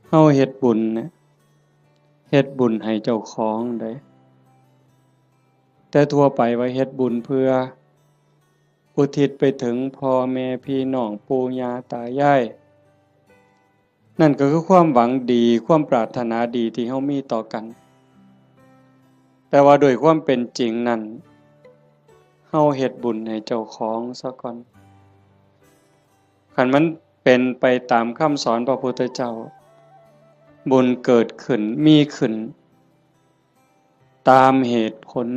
เฮาเฮ็ดบุญเนี่ยเฮ็ดบุญให้เจ้าของได้แต่ทั่วไปว่าเฮ็ดบุญเพื่ออุทิศไปถึงพ่อแม่พี่น้องปู่ย่าตายายนั่นก็คือความหวังดีความปรารถนาดีที่เฮามีต่อกันแต่ว่าโดยความเป็นจริงนั้นเฮาเฮ็ดบุญให้เจ้าของซะก่อนคันมันเป็นไปตามคำสอนพระพุทธเจ้าบุญเกิดขึ้นมีขึ้นตามเหตุผล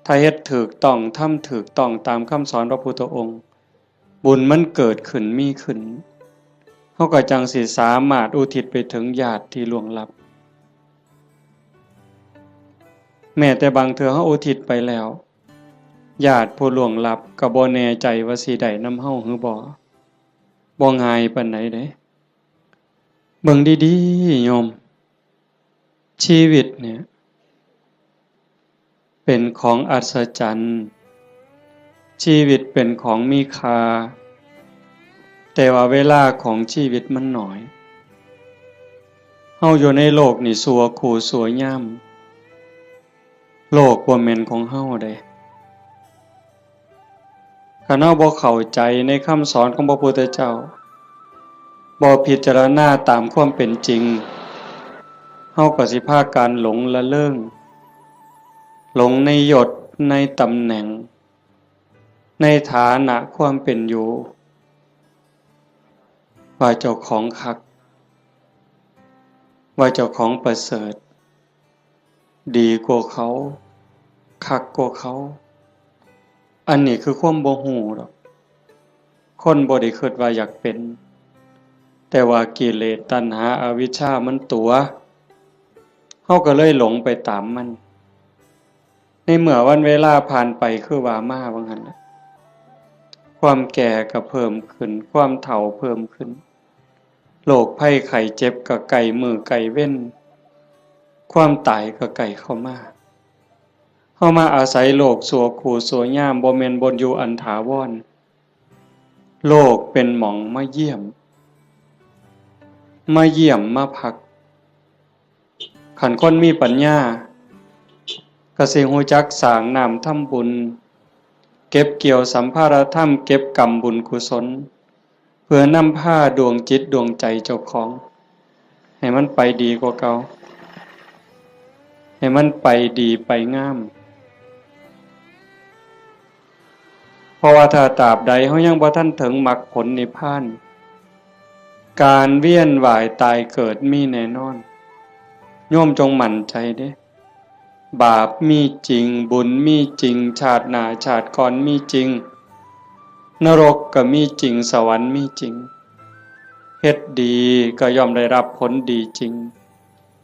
ถ้าเฮ็ดถูกต้องทำถูกต้องตามคำสอนพระพุทธองค์บุญมันเกิดขึ้นมีขึ้นเฮาก็จังสิสามารถอุทิศไปถึงญาติที่ล่วงลับแม้แต่บางเทื่อเฮาอุทิศไปแล้วญาติผู้ล่วงลับก็บ่แน่ใจว่าสิได้นำเฮาหรือบ่ง่ายปานใดเด้เบิ่งดีๆโยมชีวิตเนี่ยเป็นของอัศจรรย์ชีวิตเป็นของมีค่าแต่ว่าเวลาของชีวิตมันน้อยเฮาอยู่ในโลกนี่สัวคู่สัวยามโลกบ่แม่นของเฮาเด้คันเฮาบ่เข้าใจในคำสอนของพระพุทธเจ้าบ่พิจารณาตามความเป็นจริงเฮาก็สิพากันหลงละเริงหลงในยศในตำแหน่งในฐานะความเป็นอยู่ว่าเจ้าของคักว่าเจ้าของประเสริฐดีกว่าเขาคักกว่าเขาอันนี้คือความบ่ฮู้ดอกคนบ่ได้คิดว่าอยากเป็นแต่ว่ากิเลสตัณหาอวิชชามันตัวเฮาก็เลยหลงไปตามมันในเมื่อวันเวลาผ่านไปคือว่ามาว่างั้นน่ะความแก่ก็เพิ่มขึ้นความเฒ่าเพิ่มขึ้นโรคภัยไข้เจ็บก็ใกล้มื้อใกล้เว้นความตายก็ใกล้เข้ามาเฮามาอาศัยโลกสัวคู่สัวยามบ่แม่นบ่อยู่อันถาวรโลกเป็นหม่องมาเยี่ยมมาพักคันคนมีปัญญาก็สิรู้จักสร้างน้ำทำบุญเก็บเกี่ยวสัมภารธรรมเก็บกรรมบุญกุศลเพื่อนำพาดวงจิตดวงใจเจ้าของให้มันไปดีกว่าเก่าให้มันไปดีไปงามเพราะว่าถ้าตราบใดเฮายังบ่ทันถึงมรรคผลนิพพานการเวียนว่ายตายเกิดมีแน่นอนโยมจงมั่นใจเด้บาปมีจริงบุญมีจริงชาติหน้าชาติก่อนมีจริงนรกก็มีจริงสวรรค์มีจริงเฮ็ดดีก็ย่อมได้รับผลดีจริง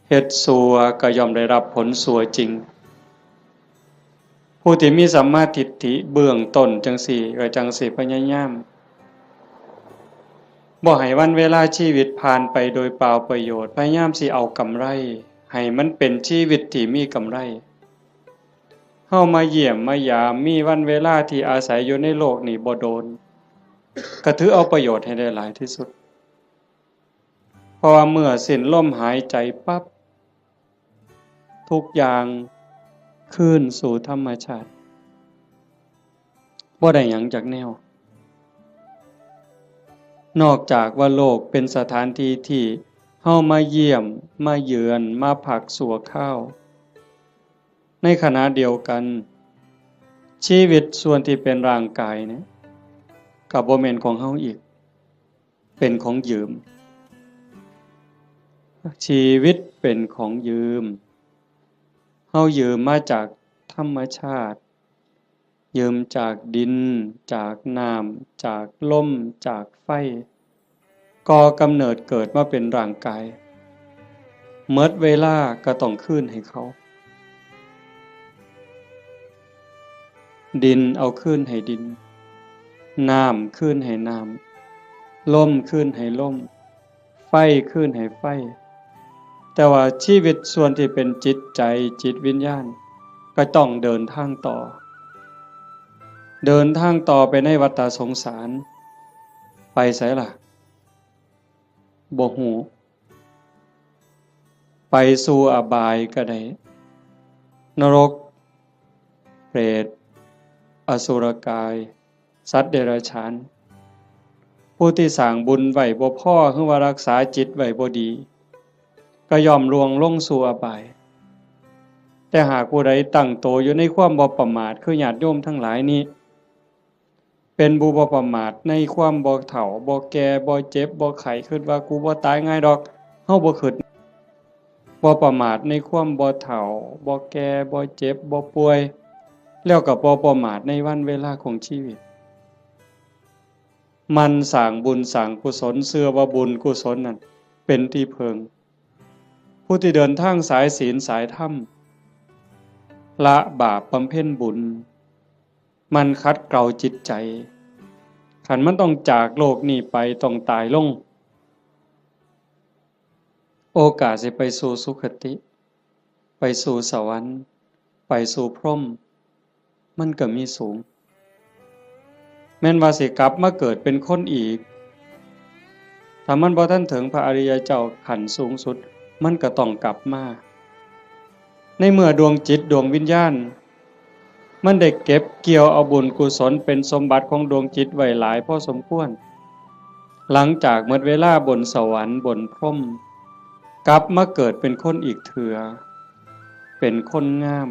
เฮ็ดชั่วก็ย่อมได้รับผลชั่วจริงผู้ที่มีสัมมาทิฏฐิเบื้องต้นจังสี่ก็จังสิพยายามบ่ให้วันเวลาชีวิตผ่านไปโดยเปล่าประโยชน์พยายามสิเอากำไรให้มันเป็นชีวิตที่มีกำไรเฮามาเยี่ยมมายามมีวันเวลาที่อาศัยอยู่ในโลกนี้บ่โดนก็ถือเอาประโยชน์ให้ได้หลายที่สุดเพราะว่าเมื่อสิ้นลมหายใจปั๊บทุกอย่างคืนสู่ธรรมชาติบ่ได้หยังจากแนวนอกจากว่าโลกเป็นสถานที่ที่เฮามาเยี่ยมมาเยือนมาพักชั่วคราวในขณะเดียวกันชีวิตส่วนที่เป็นร่างกายเนี่ยก็บ่แม่นของเฮาอีกเป็นของยืมชีวิตเป็นของยืมเฮายืมมาจากธรรมชาติยืมจากดินจากน้ำจากลมจากไฟก่อกำเนิดเกิดมาเป็นร่างกายหมดเวลาก็ต้องคืนให้เขาดินเอาคืนให้ดินน้ำคืนให้น้ำลมคืนให้ลมไฟคืนให้ไฟแต่ว่าชีวิตส่วนที่เป็นจิตใจจิตวิญญาณก็ต้องเดินทางต่อไปในวัฏสงสารไปไสล่ะ บ่ฮู้ไปสู่อบายก็ได้นรกเปรตอสุรกายสัตว์เดรัจฉานผู้ที่สร้างบุญไว้บ่พอคือว่ารักษาจิตไว้บ่ดีก็ย่อมลวงลงสู่อบายแต่หากผู้ใดตั้งโตอยู่ในความบ่ประมาทคือญาติโยมทั้งหลายนี้เป็นผู้บ่ประมาทในความบ่เฒ่าบ่แก่บ่เจ็บบ่ไข้คิดว่ากูบ่ตายง่ายดอกเฮาบ่คิดบ่ประมาทในความบ่เฒ่าบ่แก่บ่เจ็บบ่ป่วยแล้วก็บ่ประมาทในวันเวลาของชีวิตมันสร้างบุญสร้างกุศลเชื่อว่าบุญกุศลนั้นเป็นที่เพิงผู้ที่เดินทางสายศีลสายธรรมละบาปบำเพ็ญบุญมันคัดเกลาจิตใจขันมันต้องจากโลกนี้ไปต้องตายลงโอกาสสิไปสู่สุคติไปสู่สวรรค์ไปสู่พรหมมันก็มีสูงแม่นว่าสิกลับมาเกิดเป็นคนอีกถ้ามันบ่ทันถึงพระอริยเจ้าขั้นสูงสุดมันก็ต้องกลับมาในเมื่อดวงจิตดวงวิญญาณมันได้เก็บเกี่ยวเอาบุญกุศลเป็นสมบัติของดวงจิตไว้หลายพอสมควรหลังจากหมดเวลาบนสวรรค์บนพรหมกลับมาเกิดเป็นคนอีกเถื่อเป็นคนงาม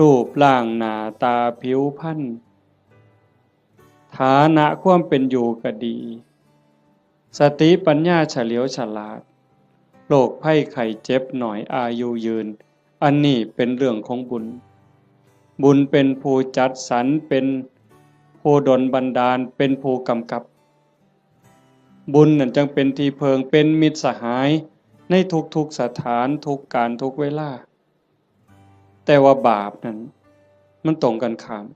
รูปร่างหน้าตาผิวพรรณฐานะความเป็นอยู่ก็ดีสติปัญญาเฉลียวฉลาดโรคภัยไข้เจ็บหน่อยอายุยืนอันนี้เป็นเรื่องของบุญบุญเป็นผู้จัดสรรเป็นผู้ดลบันดาลเป็นผู้กำกับบุญนั่นจึงเป็นที่เพิงเป็นมิตรสหายในทุกๆสถานทุกการทุกเวลาแต่ว่าบาปนั้นมันตรงกันข้าม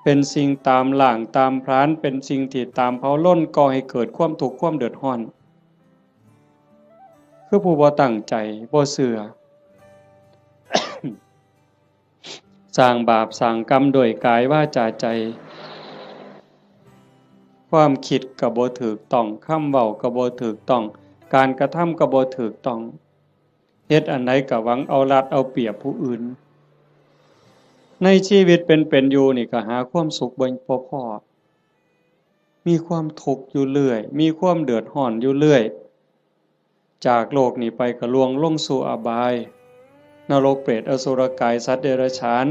เป็นสิ่งตามหล่างตามพรานเป็นสิ่งที่ตามเผาล้นก่อให้เกิดความทุกข์ความเดือดร้อนคือผู้บ่ตั้งใจบ่เชื่อ สร้างบาปสร้างกรรมโดยกายวาจาใจความคิดก็บ่ถูกต้องคำเว้าก็บ่ถูกต้องการกระทำก็บ่ถูกต้องเฮ็ดอันใดก็หวังเอารัดเอาเปรียบผู้อื่นในชีวิตเป็นอยู่นี่ก็หาความสุขบ่พอมีความทุกข์อยู่เรื่อยมีความเดือดร้อนอยู่เรื่อยจากโลกนี้ไปก็ล่วงลงสู่อบายนรกเปรตอสุรกายสัตว์เดรัจฉาน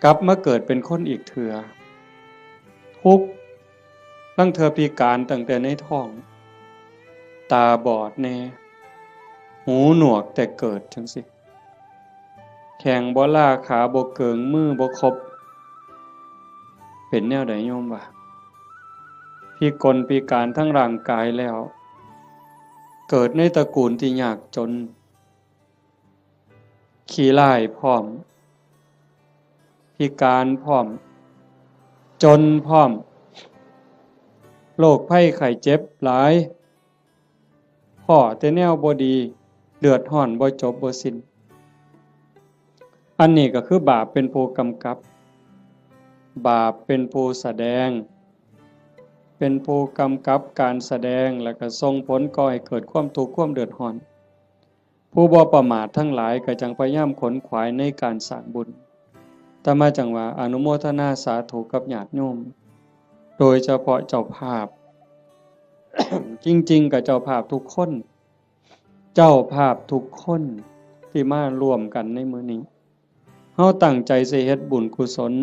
กลับมาเกิดเป็นคนอีกเถื่อทุกข์ลังเธอพิการตั้งแต่ในท้องตาบอดแน่หูหนวกแต่เกิดจังสิแข้งบ่ล่าขาบ่เกิงมือบ่ครบเป็นแนวใดโยมวะพิกลพิการทั้งร่างกายแล้วเกิดในตระกูลที่ยากจนขี้ร้ายพร้อมพิการพร้อมจนพร้อมโรคภัยไข้เจ็บหลายพ้อแต่แนวบ่ดีเดือดร้อนบ่จบบ่สิ้นอันนี้ก็คือบาปเป็นผู้กำกับบาปเป็นผู้แสดงเป็นผู้กำกับการแสดงแล้วก็ส่งผลก่อให้เกิดความทุกข์ความเดือดร้อนผู้บ่ประมาททั้งหลายก็จังพยายามขนขวายในการสร้างบุญแต่มาจังว่าอนุโมทนาสาธุกับญาติโยมโดยเฉพาะเจ้าภาพ จริงๆกับเจ้าภาพทุกคนเจ้าภาพทุกคนที่มาร่วมกันในมื้อนี้เฮาตั้งใจสิเฮ็ดบุญกุศล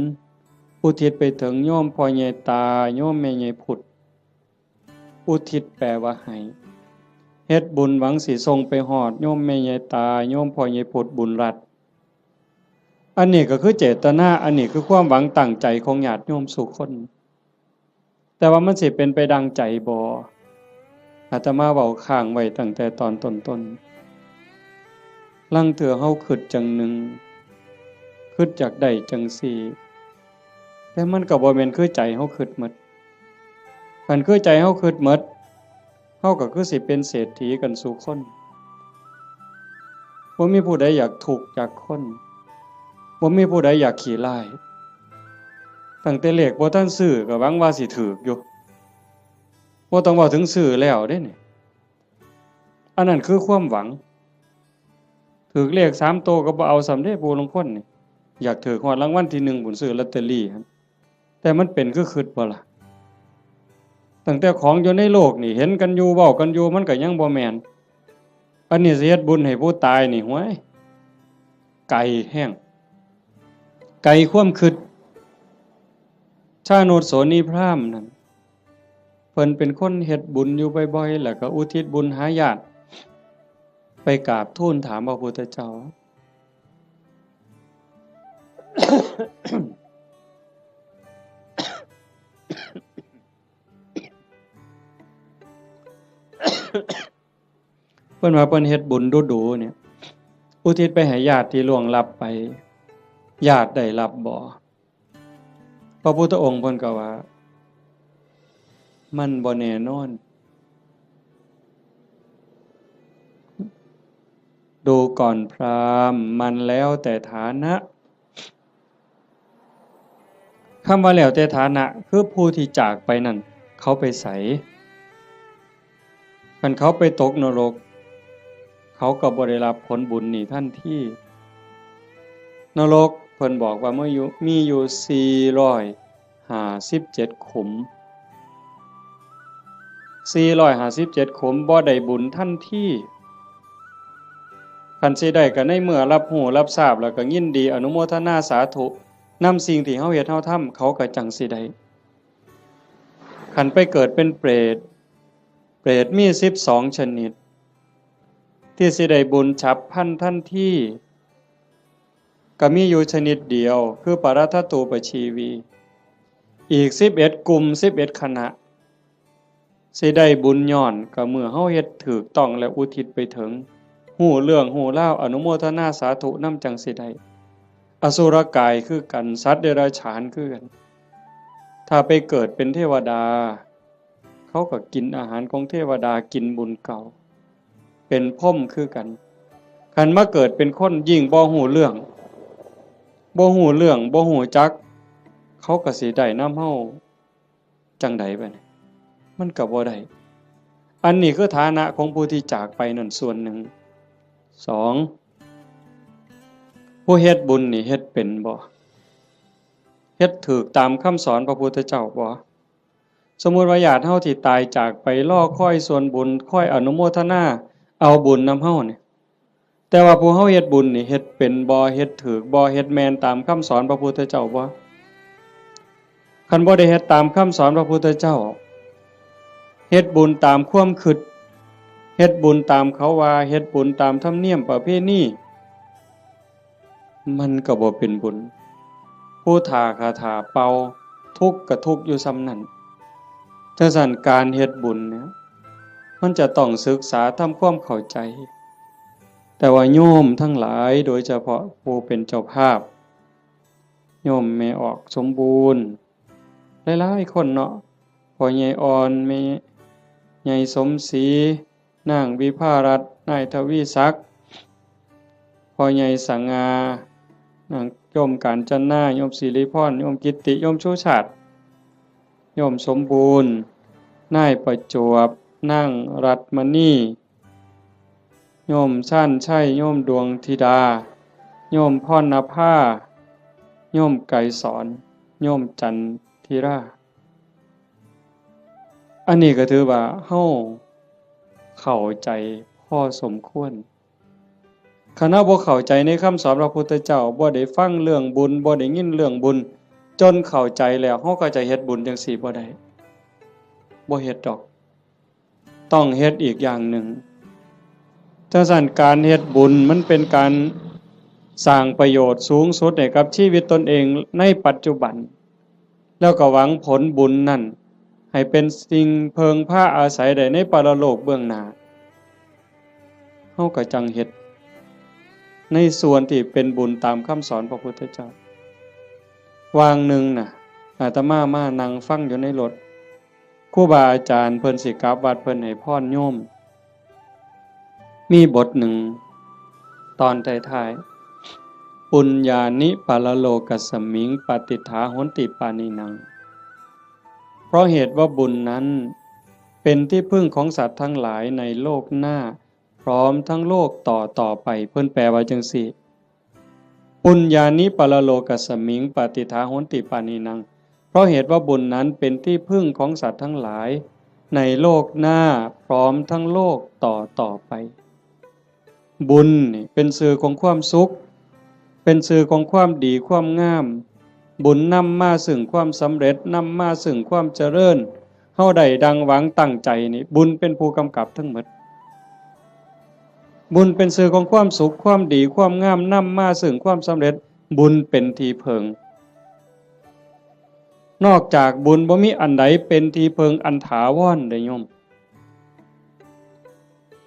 อุทิศไปถึงโยมพ่อใหญ่ตาโยมแม่ใหญ่พุทธอุทิศแปลว่าให้เฮ็ดบุญหวังสิส่งไปฮอดโยมแม่ใหญ่ตาโยมพ่อใหญ่พุทธบุญรัตน์อันนี้ก็คือเจตนาอันนี้คือความหวังตั้งใจของญาติโยมทุกคนแต่ว่ามันสิเป็นไปดังใจบ่อาตมาเว้าค้างไว้ตั้งแต่ตอนต้นๆลังเถื่อเฮาคิดจังหนึ่งคิดจากได้จังสี่แต่มันก็บ่แม่นคือใจเฮาคิดหมดคันคือใจเฮาคิดหมดเฮาก็คือสิเป็นเศรษฐีกันสู่คนบ่มีผู้ใดอยากทุกข์จากคนบ่มีผู้ใดอยากขี้ร้ายตั้งแต่เลขบ่ทันซื้อก็หวังว่าสิถูกอยู่บ่ บ่ต้องเว้าถึงซื้อแล้วเด้นี่อันนั้นคือความหวังถูกเลข3ตัวก็บ่เอาสำเร็จผู้ลางคนนี่อยากถูกฮอดรางวัลที่1บุญซื้อลอตเตอรี่หั่นแต่มันเป็นคือคิดบ่ล่ะตั้งแต่ของอยู่ในโลกนี่เห็นกันอยู่เว้ากันอยู่มันก็ยังบ่แม่นอันนี้สิเฮ็ดบุญให้ผู้ตายนี่ห้วยไกลแห้งไกลความคิดชาโนดโสนีพราหมณ์นั่นเพิ่นเป็นคนเฮ็ดบุญอยู่บ่อยๆแล้วก็อุทิศบุญหาญาติไปกราบทูลถามพระพุทธเจ้า เพิ่นว่าเพิ่นเฮ็ดบุญดูๆเนี่ยอุทิศไปให้ญาติที่ล่วงลับไปญาติได้รับบ่พระพุทธองค์เพิ่นก็ว่ามันบ่แน่นอนดูก่อนพราหมณ์มันแล้วแต่ฐานะคำว่าแล้วแต่ฐานะคือผู้ที่จากไปนั่นเขาไปไสคันเขาไปตกนรกเขาก็บ่ได้รับผลบุญนี่ทันทีนรกเพิ่นบอกว่ามีอยู่457ขุม457ขุมบ่ได้บุญทันทีคันสิได้ก็ในเมื่อรับรู้รับทราบแล้วก็ยินดีอนุโมทนาสาธุนำสิ่งที่เฮาเฮ็ดเฮาทำเขาก็จังสิได้คันไปเกิดเป็นเปรตมี12ชนิดที่สิได้บุญฉับพลันทันทีก็มีอยู่ชนิดเดียวคือปรัตถตูปชีวีอีก11กลุ่ม11คณะสิได้บุญย้อนก็เมื่อเฮาเฮ็ดถูกต้องและอุทิศไปถึงฮู้เรื่องฮู้ราวอนุโมทนาสาธุนำจังสิได้อสุรกายคือกันสัตว์เดรัจฉานคือกันถ้าไปเกิดเป็นเทวดาเขาก็กินอาหารของเทวดากินบุญเก่าเป็นพรหมคือกันคันมาเกิดเป็นคนยิ่งบ่ฮู้เรื่องบ่ฮู้จักเขาก็สิได้นำเฮาจังได๋บัดนี้มันก็บ่ได้อันนี้คือฐานะของผู้ที่จากไปนั่นส่วนหนึ่ง2ผู้เฮ็ดบุญนี่เฮ็ดเป็นบ่เฮ็ดถูกตามคำสอนพระพุทธเจ้าบ่สมมุติว่าญาติเฮาที่ตายจากไปรอคอยส่วนบุญคอยอนุโมทนาเอาบุญนำเฮานี่แต่ว่าผู้เฮาเฮ็ดบุญนี่เฮ็ดเป็นบ่เฮ็ดถูกบ่เฮ็ดแม่นตามคำสอนพระพุทธเจ้าบ่คันบ่ได้เฮ็ดตามคำสอนพระพุทธเจ้าเฮ็ดบุญตามความคิดเฮ็ดบุญตามเขาว่าเฮ็ดบุญตามธรรมเนียมประเพณีมันก็บ่เป็นบุญผู้ทาคาถาเป่าทุกข์ก็ทุกข์อยู่ส่ำนั้นจังซั่นการเฮ็ดบุญเนี่ยมันจะต้องศึกษาทำความเข้าใจแต่ว่าโยมทั้งหลายโดยเฉพาะผู้เป็นเจ้าภาพโยมแม่ออกสมบูรณ์หลายๆคนเนาะพ่อใหญ่อ่อนแม่ใหญ่สมศรีนางวิภารัตน์นายทวีศักดิ์พ่อใหญ่สังงานางโยมกาญจนาโยมศิริพรโยมกิตติโยมชูชาติโยมสมบูรณ์นายประจวบนางรัตมณีโยมชั้นชัยโยมดวงธิดาโยมพรณภาโยมไกรสอนโยมจันทิราอันนี้ก็ถือว่าเฮาเข้าใจพอสมควรคณะบ่เข้าใจในคำสอนพระพุทธเจ้าบ่ได้ฟังเรื่องบุญบ่ได้ยินเรื่องบุญจนเข้าใจแล้วเฮาก็จะเฮ็ดบุญจังซี่บ่ได้บ่เฮ็ดดอกต้องเฮ็ดอีกอย่างหนึ่งจังซั่นการเฮ็ดบุญมันเป็นการสร้างประโยชน์สูงสุดให้กับชีวิตตนเองในปัจจุบันแล้วก็หวังผลบุญนั่นให้เป็นสิ่งเพิงพาอาศัยได้ในปรโลกเบื้องหน้าเฮาก็จังเฮ็ดในส่วนที่เป็นบุญตามคำสอนพระพุทธเจ้าวางหนึ่งน่ะอาตมามานั่งฟังอยู่ในรถครูบาอาจารย์เพิ่นสิกลับวัดเพิ่นให้พรโยมมีบทหนึ่งตอนท้ายๆปุญญานิปาลโลกัสสมิงปฏิฐาโหนติปานินังเพราะเหตุว่าบุญนั้น เป็นที่พึ่งของสัตว์ทั้งหลายในโลกหน้าพร้อมทั้งโลกต่อไปเพิ่นแปลว่าจังซี่ปุญญานิปรโลกัสสมิงปฏิทาโหนติปานินังเพราะเหตุว่าบุญนั้นเป็นที่พึ่งของสัตว์ทั้งหลายในโลกหน้าพร้อมทั้งโลกต่อไปบุญนี่เป็นสื่อของความสุขเป็นสื่อของความดีความงามบุญนำมาซึ่งความสำเร็จนำมาซึ่งความเจริญเฮาได้ดังหวังตั้งใจนี่บุญเป็นผู้กำกับทั้งหมดบุญเป็นสื่อของความสุขความดีความงามนำมาซึ่งความสำเร็จบุญเป็นที่เพิงนอกจากบุญบ่มีอันใดเป็นที่เพิงอันถาวรเด้อโยม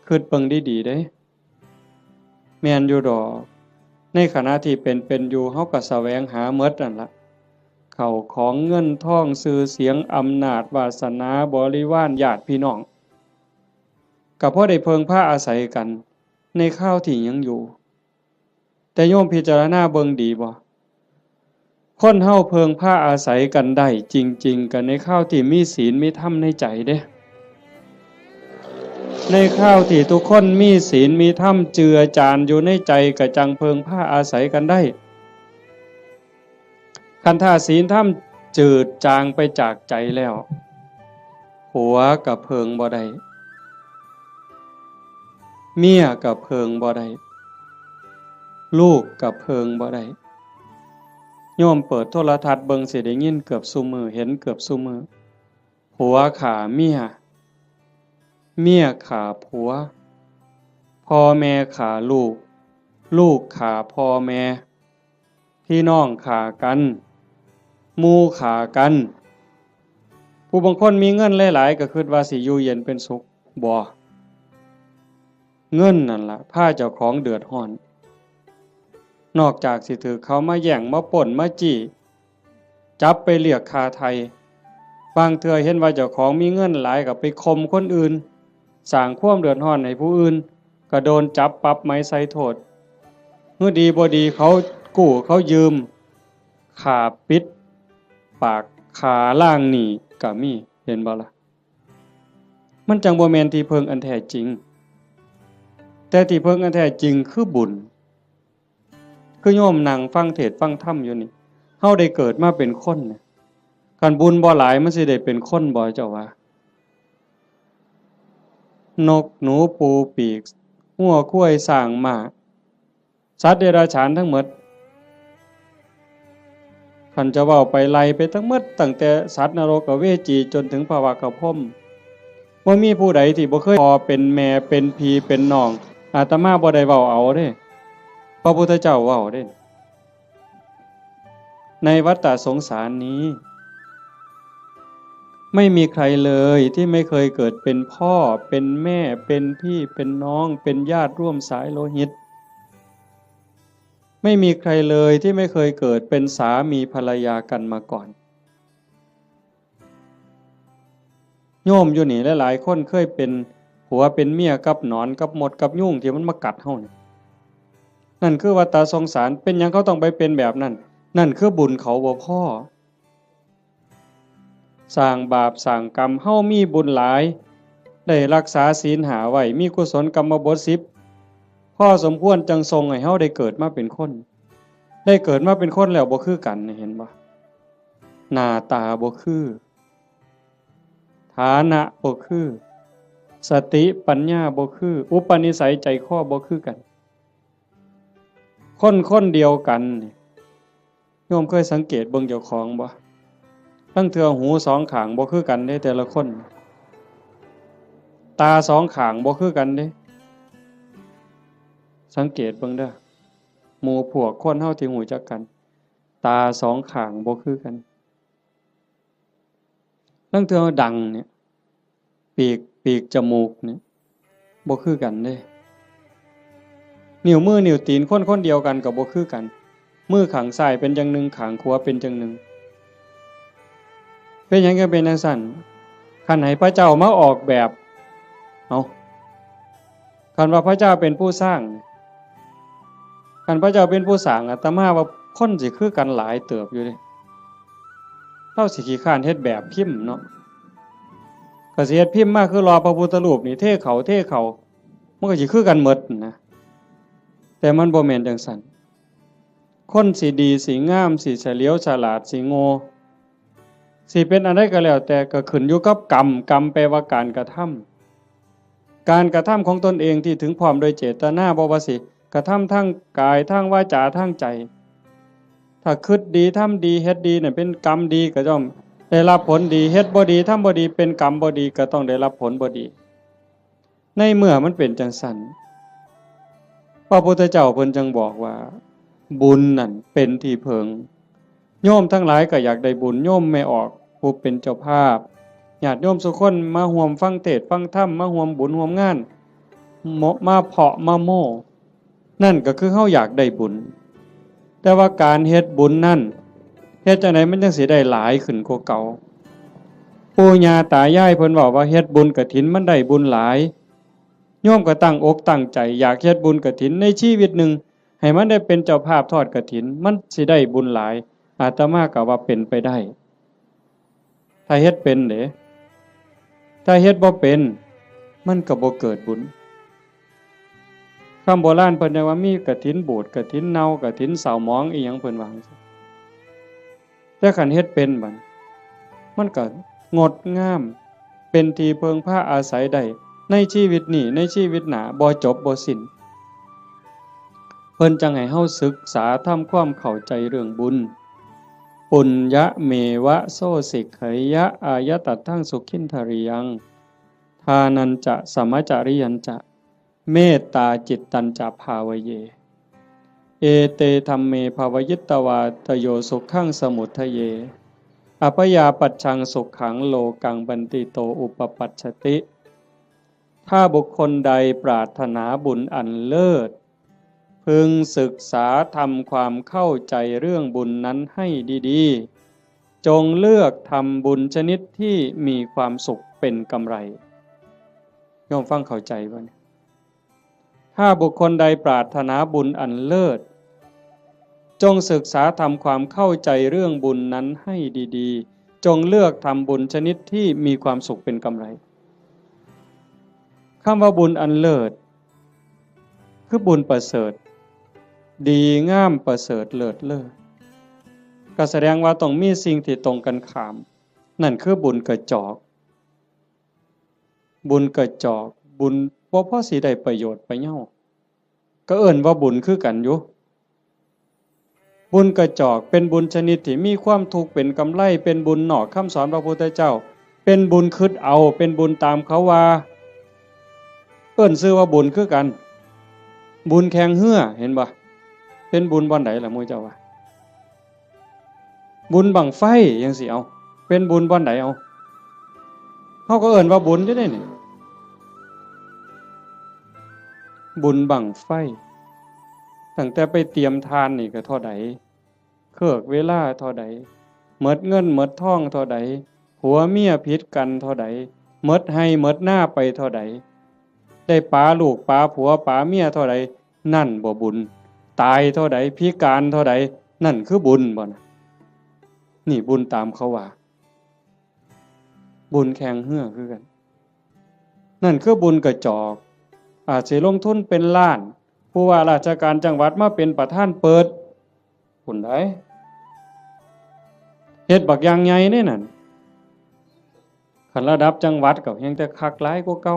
คิดเบิ่งดีๆเด้แม่นอยู่ดอกในขณะที่เป็นอยู่เฮาก็แสวงหาหมดนั่นล่ะเข้าของเงินทองชื่อเสียงอำนาจวาสนาบริวารญาติพี่น้องก็เพราะได้เพิงพาอาศัยกันในข้าวที่ยังอยู่แต่โยมพิจารณาเบิ่งดีบ่คนเฮาเพิงพาอาศัยกันได้จริงๆกันในข้าวที่มีศีลมีธรรมในใจเด้ในข้าวที่ทุกคนมีศีลมีธรรมเจือจานอยู่ในใจก็จังเพิงพาอาศัยกันได้คันถ้าศีลธรรมจืดจางไปจากใจแล้วผัวกับเพิงบ่ได้เมียกับเพิงบ่ได้ลูกกับเพิงบ่ได้โยมเปิดโทรทัศน์เบิ่งสิได้ยินเกือบซุมื้อเห็นเกือบซุมื้อผัวฆ่าเมียเมียฆ่าผัวพ่อแม่ฆ่าลูกลูกฆ่าพ่อแม่พี่น้องฆ่ากันหมู่ฆ่ากันผู้บางคนมีเงินหลายๆก็คิดว่าสิอยู่เย็นเป็นสุขบ่เงินนั่นล่ะพาเจ้าของเดือดร้อนนอกจากสิถือเขามาแย่งมาป่นมาจี้จับไปเรียกค่าไทยบางเทื่อเห็นว่าเจ้าของมีเงินหลายก็ไปข่มคนอื่นสร้างความเดือดร้อนให้ผู้อื่นก็โดนจับปรับไม้ใส่โทษเมื่อดีบ่ดีเขากู้เขายืมค่าปิดปากค่าล้างหนี้ก็มีเห็นบ่ล่ะมันจังบ่แม่นที่เพิงอันแท้จริงแต่ที่เพิงอันแท้จริงคือบุญคือโยมนั่งฟังเทศน์ฟังธรรมอยู่นี่เฮาได้เกิดมาเป็นคนเนี่ยคันบุญบ่หลายมันสิได้เป็นคนบ่เจ้าว่านกหนูปูปีกงัวควายสร้างม้าสัตว์เดรัจฉานทั้งหมดคันจะเว้าไปไล่ไปทั้งหมดตั้งแต่สัตว์นรกเวจีจนถึงภวกพรหมบ่มีผู้ใดที่บ่เคยพ่อเป็นแม่เป็นพี่เป็นน้องอาตมาบ่ได้เว้าเอาเด้พระพุทธเจ้าเว้าเด้ในวัฏฏะสงสารนี้ไม่มีใครเลยที่ไม่เคยเกิดเป็นพ่อเป็นแม่เป็นพี่เป็นน้องเป็นญาติร่วมสายโลหิตไม่มีใครเลยที่ไม่เคยเกิดเป็นสามีภรรยากันมาก่อนโยมอยู่นี่หลายๆคนเคยเป็นผัวเป็นเมียกับหนอนกับมดกับยุ่งที่มันมากัดเฮานี่นั่นคือวัฏฏะสงสารเป็นหยังเขาต้องไปเป็นแบบนั้นนั่นคือบุญเขาบ่พอสร้างบาปสร้างกรรมเฮามีบุญหลายได้รักษาศีล5ไว้มีกุศลกรรมบท10พอสมควรจังทรงให้เฮาได้เกิดมาเป็นคนได้เกิดมาเป็นคนแล้วบ่คือกันเห็นบ่หน้าตาบ่คือฐานะบ่คือสติปัญญาบ่คืออุปนิสัยใจคอบ่คือกันคนเดียวกันโยมเคยสังเกตเบิ่งเจ้าของบ่ตั้งเทื่อหูสองข้างบ่คือกันเด้แต่ละคนตาสองข้างบ่คือกันเด้สังเกตเบิ่งเด้อหมู่พวกคนเฮาที่รู้จักกันตาสองข้างบ่คือกันตั้งเทื่อดังเนี่ยปีกจมูกเนี่ยบ่คือกันเด้นิ้วมือนิ้วตีนคนเดียวกันก็บ่คือกันมือข้างซ้ายเป็นจังหนึ่งข้างขวาเป็นจังหนึ่งเป็นหยังก็เป็นจังซั่นคันให้พระเจ้ามาออกแบบเอาคันว่าพระเจ้าเป็นผู้สร้างคันพระเจ้าเป็นผู้สร้างอาตมาว่าคนสิคือกันหลายเติบอยู่เด้เราสิขี้คร้านเฮ็ดแบบพิมพ์เนาะ ก็สิเฮ็ดพิมพ์มาคือรอพระพุทธรูปนี่เทเขามันก็สิคือกันหมดนะแต่มันบ่แม่นจังซั่นคนสิดีสิงามสิเฉลียวฉลาดสิโง่สิเป็นอะไรก็แล้วแต่ก็ขึ้นอยู่กับกรรมแปลว่าการกระทำของตนเองที่ถึงพร้อมโดยเจตนาบ่ว่าสิกระทำทั้งกายทั้งวาจาทั้งใจถ้าคิดดีทำดีเฮ็ดดีเนี่ยเป็นกรรมดีก็ต้องได้รับผลดีเฮ็ดบ่ดีทำบ่ดีเป็นกรรมบ่ดีก็ต้องได้รับผลบ่ดีในเมื่อมันเป็นจังซั่นพระพุทธเจ้าเพิ่นจึงบอกว่าบุญนั่นเป็นที่เพิงโยมทั้งหลายก็อยากได้บุญโยมไม่ออกผู้เป็นเจ้าภาพญาติโยมทุกคนมาร่วมฟังเทศน์ฟังธรรมมาร่วมบุญร่วมงานมาเพาะมาโม่นั่นก็คือเฮาอยากได้บุญแต่ว่าการเฮ็ดบุญนั่นเฮ็ดจังได๋มันจังสิได้หลายขึ้นกว่าเก่าปู่ย่าตายายเพิ่นบอกว่าเฮ็ดบุญกฐินมันได้บุญหลายโยมก็ตั้งอกตั้งใจอยากเฮ็ดบุญกฐินในชีวิตหนึ่งให้มันได้เป็นเจ้าภาพทอดกฐินมันสิได้บุญหลายอาตมาก็ว่าเป็นไปได้ถ้าเฮ็ดเป็นเด้ถ้าเฮ็ดบ่เป็นมันก็บ่เกิดบุญคำโบราณเพิ่นว่ามีกฐินบูดกฐินเน่ากฐินเศร้าหมองอีหยังเพิ่นว่าแต่คันเฮ็ดเป็นบัดมันก็งดงามเป็นที่เพิงพาอาศัยได้ในชีวิตนี้ในชีวิตหน้าบ่จบบ่สิ้นเพิ่นจังให้เฮาศึกษาทำความเข้าใจเรื่องบุญปุญญะเมวะโสสิกขยะอายตัตถังสุขินทริยังทานันจะสมจริยันจะเมตตาจิตตัญจะภาวเยเอเตธัมเมภาวยิตตวาตโยสุขังสมุทเยอภยาปัจฉังสุขังโลกังบันติโตอุปปัชชติถ้าบุคคลใดปรารถนาบุญอันเลิศพึงศึกษาทำความเข้าใจเรื่องบุญนั้นให้ดีๆจงเลือกทำบุญชนิดที่มีความสุขเป็นกำไรโยมฟังเข้าใจบ่เนี่ยถ้าบุคคลใดปรารถนาบุญอันเลิศจงศึกษาทำความเข้าใจเรื่องบุญนั้นให้ดีๆจงเลือกทำบุญชนิดที่มีความสุขเป็นกำไรคำว่าบุญอันเลิศคือบุญประเสริฐดีงามประเสริฐเลิศเลิศก็แสดงว่าต้องมีสิ่งที่ตรงกันข้ามนั่นคือบุญกระจอกบุญบ่พอสิได้ประโยชน์ไปเย้าก็เอิ้นว่าบุญคือกันอยู่บุญกระจอกเป็นบุญชนิดที่มีความทุกข์เป็นกำไรเป็นบุญนอกคำสอนพระพุทธเจ้าเป็นบุญคิดเอาเป็นบุญตามเขาว่าเอิ้นชื่อว่าบุญคือกันบุญแข่งเหือเห็นบ่เป็นบุญบ่อนใดล่ะหมู่เจ้าว่าบุญบั้งไฟจังสิเอาเป็นบุญบ่อนใดเอาเฮาก็เอิ้นว่าบุญอยู่เด้นี่บุญบั้งไฟตั้งแต่ไปเตรียมทานนี่ก็เท่าใดเครือกเวลาเท่าใดหมดเงินหมดทองเท่าใดผัวเมียผิดกันเท่าใดหมดให้หมดหน้าไปเท่าใดได้ปาลูกปาผัวปาเมียเท่าใดนั่นบ่บุญตายเท่าใดพิการเท่าใดนั่นคือบุญบ่นะนี่บุญตามเขาว่าบุญแข่งเหือคือกันนั่นคือบุญกระจอกอาจสิลงทุนเป็นล้านผู้ว่าราชการจังหวัดมาเป็นประธานเปิดพุ่นได้เฮ็ดบักอย่างใหญ่นี่นั่นคันระดับจังหวัดก็ยังแต่คักหลายกว่าเก่า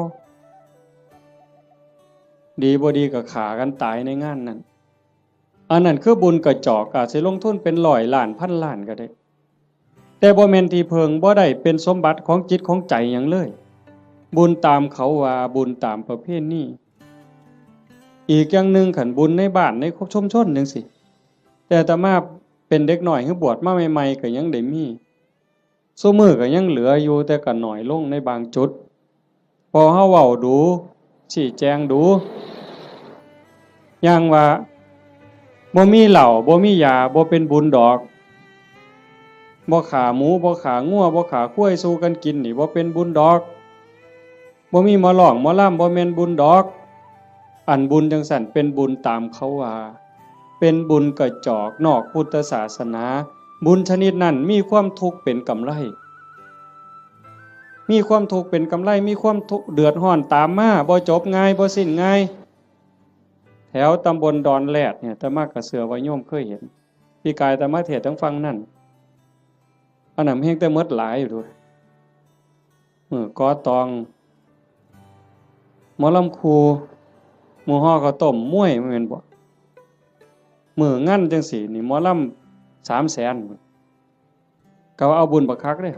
ดีบ่ดีก็ฆ่ากันตายในงานนั้นอันนั้นคือบุญกระจอกอาจสิลงทุนเป็น100 ล้านพันล้านก็ได้แต่บ่แม่นที่เพิงบ่ได้เป็นสมบัติของจิตของใจหยังเลยบุญตามเขาว่าบุญตามประเพณีอีกอย่างหนึ่งขันบุญในบ้านในชุมชนจังซี่แต่อาตมาเป็นเด็กน้อยคือบวชมาใหม่ๆก็ยังได้มีซุมื้อก็ยังเหลืออยู่แต่ก็น้อยลงในบางจุดพอเฮาเว้าดูชี้แจงดูอย่างว่าบ่มีเหล้าบ่มียาบ่เป็นบุญดอกบ่ขาหมูบ่ขางัวบ่ขาควายสู้กันกินนี่บ่เป็นบุญดอกบ่มีหมอร้องหมอลำบ่แม่นบุญดอกอันบุญจังซั่นเป็นบุญตามเขาว่าเป็นบุญกระจอกนอกพุทธศาสนาบุญชนิดนั้นมีความทุกข์เป็นกำไร มีความทุกข์เป็นกำไรมีความทุกข์เดือดร้อนตามมาบ่จบง่ายบ่สิ้นง่ายแถวตำบลดอนแรดเนี่ยอาตมากระเสือว่าโยมเคยเห็นพี่กายอาตมาเทศน์ทั้งฟังนั่นอันนั้นเพียงแต่มดหลายอยู่ด้วยกอตองหมอลำครูหมู่ฮ้อข้าวต้มมวยแม่นบ่มื้องั้นจังซี่นี่หมอลำ300,000ก็ว่าเอาบุญบักคักเด้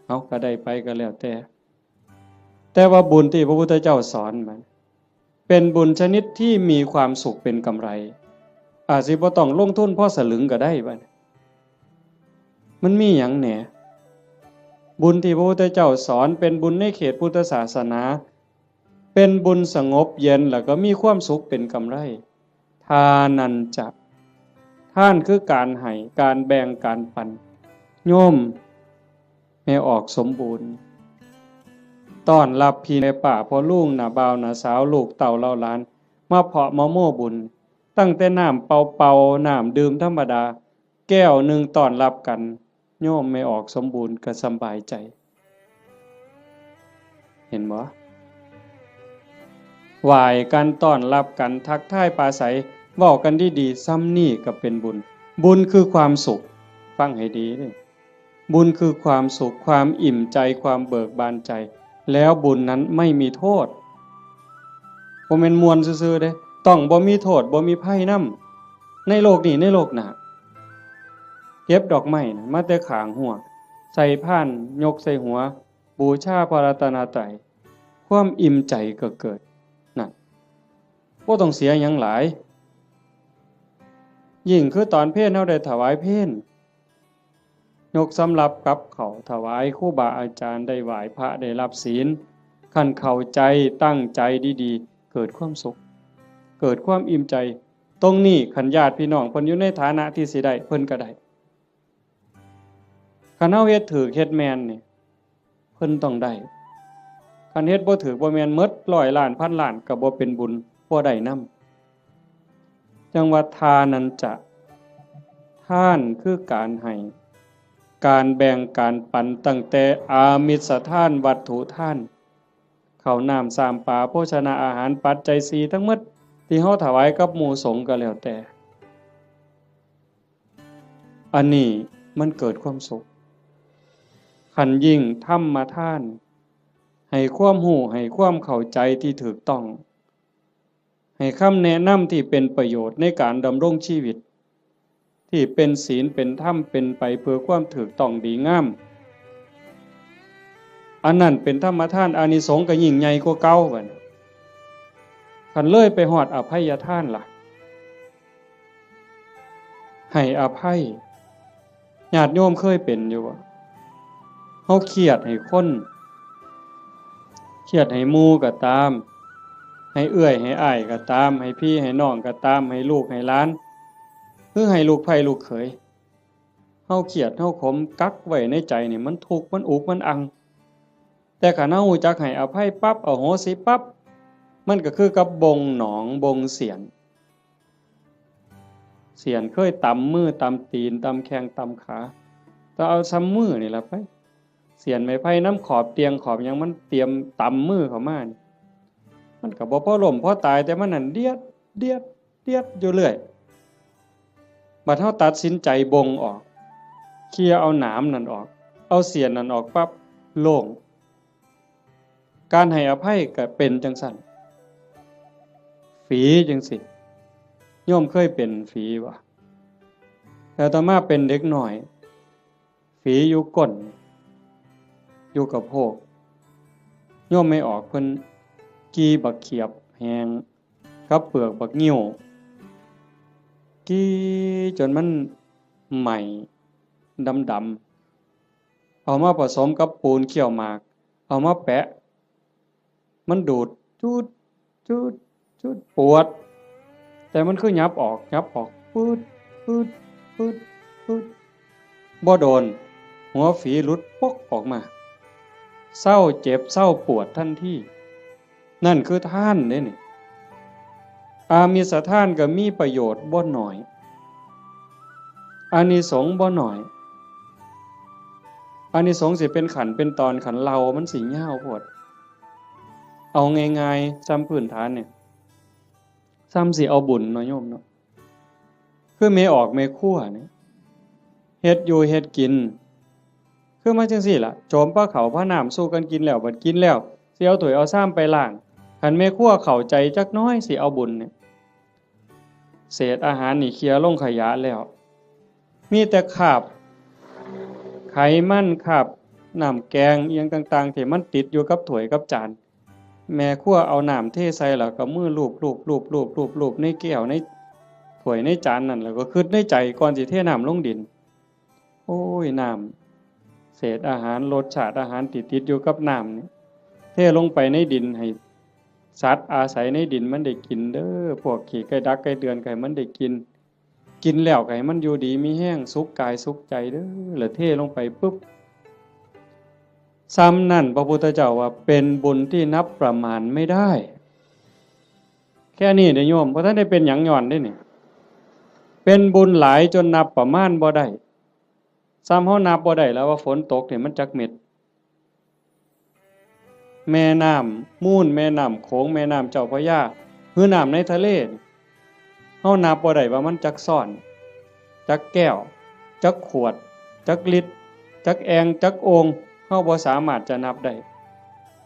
เอาก็ได้ไปก็แล้วแต่ว่าบุญที่พระพุทธเจ้าสอนมันเป็นบุญชนิดที่มีความสุขเป็นกำไรอาจสิบ่ต้องลงทุนพอสลึงก็ได้บัดมันมีหยังแหน่บุญที่พระพุทธเจ้าสอนเป็นบุญในเขตพุทธศาสนาเป็นบุญสงบเย็นแล้วก็มีความสุขเป็นกำไรทานันจะท่านคือการให้การแบ่งการปันโยมให้ออกสมบูรณ์ต้อนรับพี่ในป่าพ่อลุงน่ะบ่าวน่ะสาวลูกเต่าเล่าหลานมาเพาะมะโม่บุญตั้งแต่น้ำเป่าๆน้ำดื่มธรรมดาแก้วหนึ่งต้อนรับกันโยมไม่ออกสมบูรณ์ก็สบายใจเห็นบ่ไหว้กันต้อนรับกันทักทายปราศัยเว้ากันดีๆซ้ำนี่ก็เป็นบุญบุญคือความสุขฟังให้ดีนี่บุญคือความสุขความอิ่มใจความเบิกบานใจแล้วบุญนั้นไม่มีโทษบ่แม่นมวนซื่อๆเด้ต้องบ่มีโทษบ่มีภัยนำในโลกนี้ในโลกหน้าเก็บดอกไม้นะมาแต่ข้างหัวใส่พานยกใส่หัวบูชาพระรัตนตรัยความอิ่มใจก็เกิดนั่นบ่ต้องเสียหยังหลายยิ่งคือตอนเพลเฮาได้ถวายเพลยกสำรับกับเขาถวายครูบาอาจารย์ได้ไหว้พระได้รับศีลคันเข้าใจตั้งใจดีๆเกิดความสุขเกิดความอิ่มใจตรงนี้คันญาติพี่น้องเพิ่นอยู่ในฐานะที่สิได้เพิ่นก็ได้คันเฮาเฮ็ดถูกเฮ็ดแม่นนี่เพิ่นต้องได้คันเฮ็ดบ่ถูกบ่แม่นหมด100ล้านพันล้านก็บ่เป็นบุญบ่ได้นำจังว่าทานันจะท่านคือการให้การแบ่งการปันตั้งแต่อามิสทานวัตถุทานข้าวน้ำสามปลาโภชนาอาหารปัจจัย4ทั้งหมดที่เฮาถวายกับหมู่สงฆ์ก็แล้วแต่อันนี้มันเกิดความสุขขันยิ่งธรรมทานให้ความรู้ให้ความเข้าใจที่ถูกต้องให้คำแนะนำที่เป็นประโยชน์ในการดำรงชีวิตที่เป็นศีลเป็นธรรมเป็นไปเพื่อความถูกต้องดีงามอันนั้นเป็นธรรมทานอานิสงส์ก็ยิ่งใหญ่กว่าเก่าบัดคันเลยไปฮอดอภัยทานล่ะให้อภัยญาติโยมเคยเป็นอยู่บ่เฮาเครียดให้คนเครียดให้หมู่ก็ตามให้เอื้อยให้อ้ายก็ตามให้พี่ให้น้องก็ตามให้ลูกให้หลานคือให้ลูกไผลูกเขยเฮาเครียดเฮาขมกักไว้ในใจนี่มันทุกข์มันอุกมันอังแต่คันเฮารู้จักให้อภัยปั๊บอโหสิปั๊บมันก็คือกับบงหนองบงเสียนเคยตำมือตำตีนตำแข้งตำขาก็เอาซ้ำมือนี่ล่ะไปเสียนไม้ไผ่น้ำขอบเตียงขอบหยังมันเตรียมตำมือเข้ามานี่มันก็บ่พอล้มพอตายแต่มันนั่นเดียดอยู่เรื่อยบัดเฮาตัดสินใจบงออกเคลียร์เอาหนามนั่นออกเอาเสียนนั่นออกปั๊บโล่งการให้อภัยก็เป็นจังซั่นฝีจังสิโยมเคยเป็นฝีบ่แต่ต่อมาเป็นเด็กน้อยฝีอยู่ก้นอยู่กับโพกโยมไม่ออกเพิ่นกีบักเขียบแหงกับเปลือกบักงิ้วกีจนมันใหม่ดำๆเอามาผสมกับปูนเคี่ยวหมากเอามาแปะมันดูดจูดปวดแต่มันคือยับออกปืดบ่โดนหัวฝีหลุดปกออกมาเศร้าเจ็บเศร้าปวดทันทีนั่นคือท่านเด้นี่อามิสทานก็มีประโยชน์บ่น้อยอานิสงส์บ่น้อย อานิสงส์สิเป็นขันเป็นตอนขันเรามันสิยาวโพดเอาง่ายๆซ้ำพื้นฐานเนี่ยซ้ำสิเอาบุญเนาะโยมเนาะคือแม่ออกแม่ครัวเนี่ยเฮ็ดอยู่เฮ็ดกินคือมาจังซี่ล่ะโจมปลาเขาพระน้ำสู้กันกินแล้วบัดกินแล้วสิเอาถ้วยเอาซ้ำไปล้างคันแม่ครัวเข้าใจจักน้อยสิเอาบุญเนี่ยเศษอาหารนี่เคลียร์ลงขยะแล้วมีแต่คราบไขมันคราบน้ำแกงเอียงต่างๆที่มันติดอยู่กับถ้วยกับจานแม่ครัวเอาน้ำเทใส่แล้วก็มือลูบในแก้วในถ้วยในจานนั่นแล้วก็คิดในใจก่อนสิเทน้ำลงดินโอ้ยน้ำเศษอาหารรสชาติอาหารติดอยู่กับน้ำนี่เทลงไปในดินให้สัตว์อาศัยในดินมันได้กินเด้อพวกขี้ไก่ดักไก่เดือนไก่มันได้กินแล้วไก่มันอยู่ดีมีแห้งสุขกายสุขใจเด้อแล้วเทลงไปปุ๊บซ้ำนั่นพระพุทธเจ้าว่าเป็นบุญที่นับประมาณไม่ได้แค่นี้เด้อโยมเพราะท่านได้เป็นหยังย้อนได้นี่เป็นบุญหลายจนนับประมาณบ่ได้ซ้ำเฮานับบ่ได้แล้วว่าฝนตกเนี่ยมันจักเม็ดแม่น้ำมูลแม่น้ำโขงแม่น้ำเจ้าพระยาหรือน้ำในทะเลเฮานับบ่ได้ว่ามันจักซ่อนจักแก้วจักขวดจักลิตรจักแองจักโองเฮาบ่สามารถจะนับได้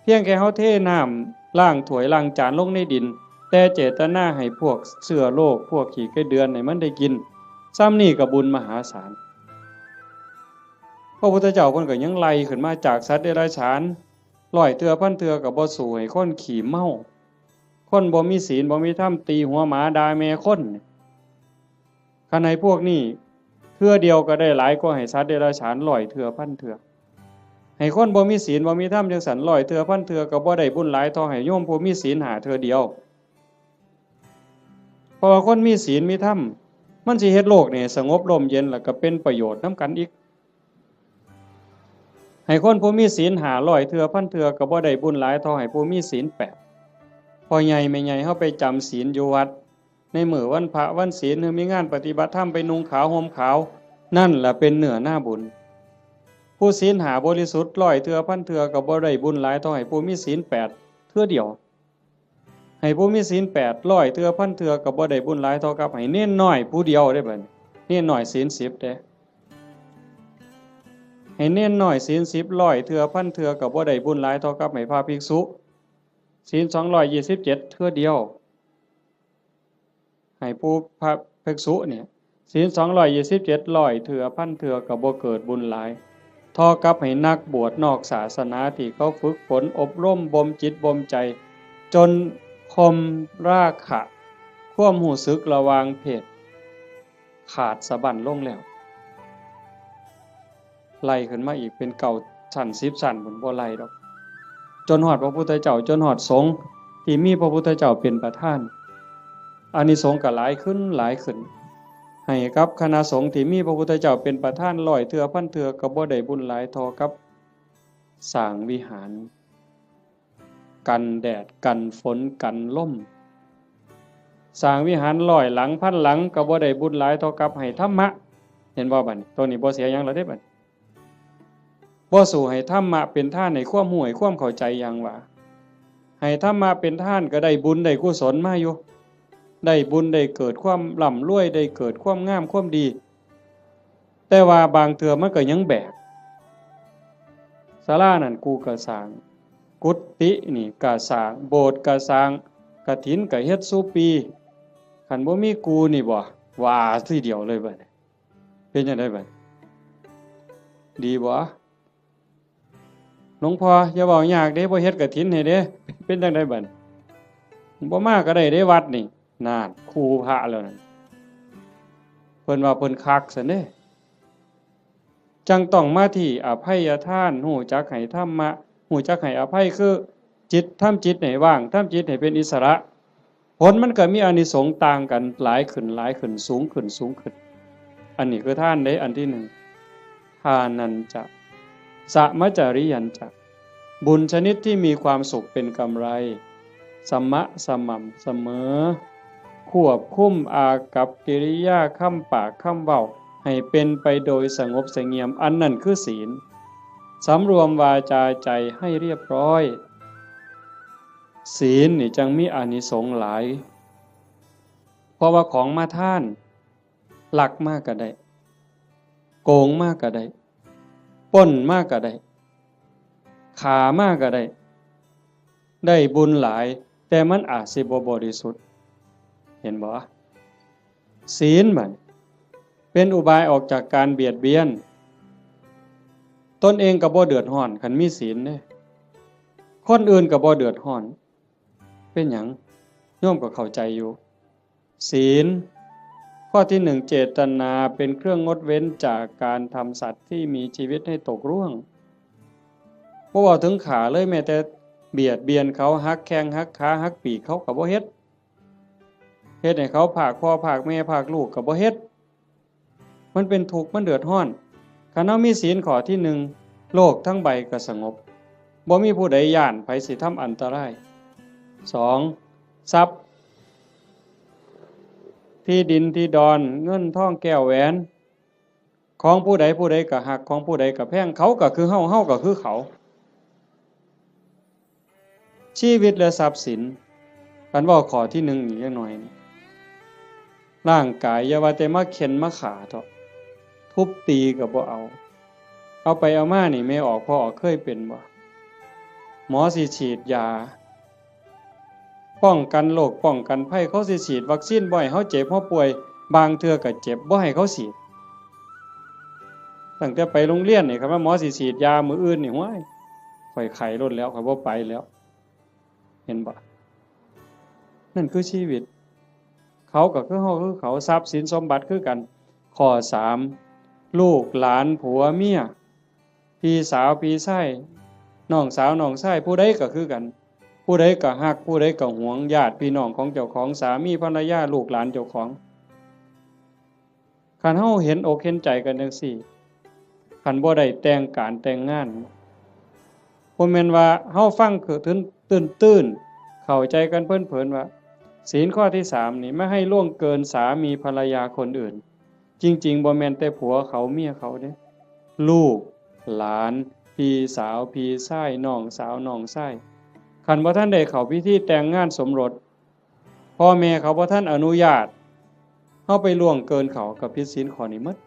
เพียงแค่เฮาเทน้ำล้างถ้วยล้างจานลงในดินแต่เจตนาให้พวกเชื้อโรคพวกขี้ไก่เดือนให้มันได้กินซ้ำนี่ก็บุญมหาศาลพระพุทธเจ้าเพิ่นก็ยังไล่ขึ้นมาจากสัตว์เดรัจฉานร้อยเทื่อพันเทื่อก็บ่สู้ให้คนขี้เมาคนบ่มีศีลบ่มีธรรมตีหัวหมาด่าแม่คนคันให้พวกนี้เทื่อเดียวก็ได้หลายกว่าให้สัตว์เดรัจฉานร้อยเทื่อพันเทื่อให้คนบ่มีศีลบ่มีธรรมจังสันร้อยเทื่อพันเทื่อก็บ่ได้บุญหลายเท่าให้โยมผู้มีศีลหาเทื่อเดียวเพราะว่าคนมีศีลมีธรรมมันสิเฮ็ดโลกนี่สงบร่มเย็นแล้วก็เป็นประโยชน์นำกันอีกให้คนผู้มีศีลหาร้อยเทื่อพันเทื่อก็บ่ได้บุญหลายเท่าให้ผู้มีศีลแปดพอใหญ่ไม่ใหญ่เฮาไปจำศีลอยู่วัดในมื้อวันพระวันศีลหรือมีงานปฏิบัติธรรมไปนุ่งขาวห่มขาวนั่นล่ะเป็นเนื้อหน้าบุญผู้ศีลหาบริสุทธิ์ร้อยเทื่อพันเทื่อก็บ่ได้บุญหลายเท่าให้ผู้มีศีลแปดเทื่อเดียวให้ผู้มีศีลแปดร้อยเทื่อพันเทื่อก็บ่ได้บุญหลายเท่ากับให้เน้นน้อยผู้เดียวได้บัดเน้นน้อยศีล10เด้ให้เน้นน้อยศีล10ร้อยเทื่อพันเทื่อก็บ่ได้บุญหลายเท่ากับให้พระภิกษุศีล227เทื่อเดียวให้ผู้พระภิกษุเนี่ยศีล227ร้อยเทื่อพันเทื่อก็บ่เกิดบุญหลายเท่ากับให้นักบวชนอกศาสนาที่เขาฝึกฝนอบรมบ่มจิตบ่มใจจนคมราคะความรู้สึกระหว่างเพศขาดสะบั้นลงแล้วไล่ขึ้นมาอีกเป็นเก่าชั้น10ชั้นพุ่นบ่ไล่ดอกจนฮอดพระพุทธเจ้าจนฮอดสงฆ์ที่มีพระพุทธเจ้าเป็นประธานอานิสงส์ก็หลายขึ้นให้กับคณะสงฆ์ที่มีพระพุทธเจ้าเป็นประธานร้อยเทื่อพันเทื่อก็บ่ได้บุญหลายเท่ากับสร้างวิหารกันแดดกันฝนกันลมสร้างวิหารร้อยหลังพันหลังก็บ่ได้บุญหลายเท่ากับให้ธรรมะเห็นบ่บัดนี้ตัวนี้บ่เสียหยังแล้วเด้บัดบ่สู้ให้ธรรมะเป็นท่านในความรู้ให้ความเข้าใจอย่างว่าให้ธรรมะเป็นท่านก็ได้บุญได้กุศลมาอยู่ได้บุญได้เกิดความร่ำรวยได้เกิดความงามความดีแต่ว่าบางเทื่อมันก็ยังแบกศาลานั่นกูก็สร้างกุฏินี่ก็สร้างโบสถ์ก็สร้างกฐินก็เฮ็ดซุปีคันบ่มีกูนี่บ่ว่าทีเดียวเลยบัดนี้เป็นจังได๋บัดดีบ่หลวงพ่ออย่าเว้ายากเด้บ่เฮ็ดกฐินให้เด้เป็นจังได๋บัดบ่มาก็ได้เด้วัดนี่นั่นครูพระแล้วนั่นเพิ่นว่าเพิ่นคักซั่นเด้จังต้องมาที่อภัยทานรู้จักให้ธรรมะรู้จักให้อภัยคือจิตทำจิตให้ว่างทำจิตให้เป็นอิสระผลมันก็มีอานิสงส์ต่างกันหลายขึ้นสูงขึ้นอันนี้คือทานได้อันที่1ทานันจะสมจริยันจะบุญชนิดที่มีความสุขเป็นกำไรสม่ำเสมอควบคุมอากับกิริยาคำปากคำเว้าให้เป็นไปโดยสงบเสงี่ยมอันนั้นคือศีล สำรวมวาจาใจให้เรียบร้อยศีลนี่จังมีอานิสงส์หลายเพราะว่าของมาท่านลักมากก็ได้โกงมากก็ได้ปล้นมากก็ได้ขามากก็ได้ได้บุญหลายแต่มันอาจสิบ่บริสุทธิ์เห็นบ่ศีลมันเป็นอุบายออกจากการเบียดเบียนตนเองก็บ่เดือดร้อนคันมีศีลเด้คนอื่นก็บ่เดือดร้อนเป็นหยังโยมก็เข้าใจอยู่ศีลข้อที่1เจตนาเป็นเครื่องงดเว้นจากการทำสัตว์ที่มีชีวิตให้ตกร่วงบ่ว่าถึงขาเลยแม้แต่เบียดเบียนเขาหักแข้งหักขาหักปีกเขาก็บ่เฮ็ดให้เขาผากพ่อผากแม่ผากลูกก็บ่เฮ็ดมันเป็นทุกข์มันเดือดร้อนคันเฮามีศีลข้อที่1โลกทั้งใบก็สงบบ่มีผู้ใดย้านไผสิทำอันตราย2ทรัพย์ที่ดินที่ดอนเงินทองแก้วแหวนของผู้ใดผู้ใดก็หักของผู้ใดก็แพงเขาก็คือเฮาเฮาก็คือเขาชีวิตและทรัพย์สินกันว่าข้อที่1อีกจักหน่อยร่างกายอย่าว่าแต่มาเข็นมาขาเถาะทุบตีก็บ่เอาไปเอามานี่ไม่ออกพอออกเคยเป็นบ่หมอสิฉีดยาป้องกันโรคป้องกันภัยเขาสิฉีดวัคซีนบ่ให้เฮาเจ็บเฮาป่วยบางเทื่อก็เจ็บบ่ให้เขาฉีดตั้งแต่ไปโรงเรียนนี่ครับว่าหมอสิฉีดยามื้ออื่นนี่ห้วยข่อยไข้ลดแล้วข่อยบ่ไปแล้วเห็นบ่นั่นคือชีวิตเขาก็คือเฮาคือเขาทรัพย์สินสมบัติคือกันข้อ3ลูกหลานผัวเมียพี่สาวพี่ชายน้องสาวน้องชายผู้ใดก็คือกันผู้ใดก็ฮักผู้ใดก็หวงญาติพี่น้องของเจ้าของสามีภรรยาลูกหลานเจ้าของคันเฮาเห็นอกเห็นใจกันจังซี่คันบ่ได้แต่งการแต่งงานบ่แม่นว่าเฮาฟังคือตื้นๆเข้าใจกันเพิ่นๆว่าศีลข้อที่3นี่ไม่ให้ล่วงเกินสามีภรรยาคนอื่นจริงๆบ่แม่นแต่ผัวเขาเมียเขาเด้ลูกหลานพี่สาวพี่ชายน้องสาวน้องชายคันบ่ทันได้เข้าพิธีแต่งงานสมรสพ่อแม่เขาบ่ทันอนุญาตเฮาไปล่วงเกินเขาก็ผิดศีลข้อนี้หมด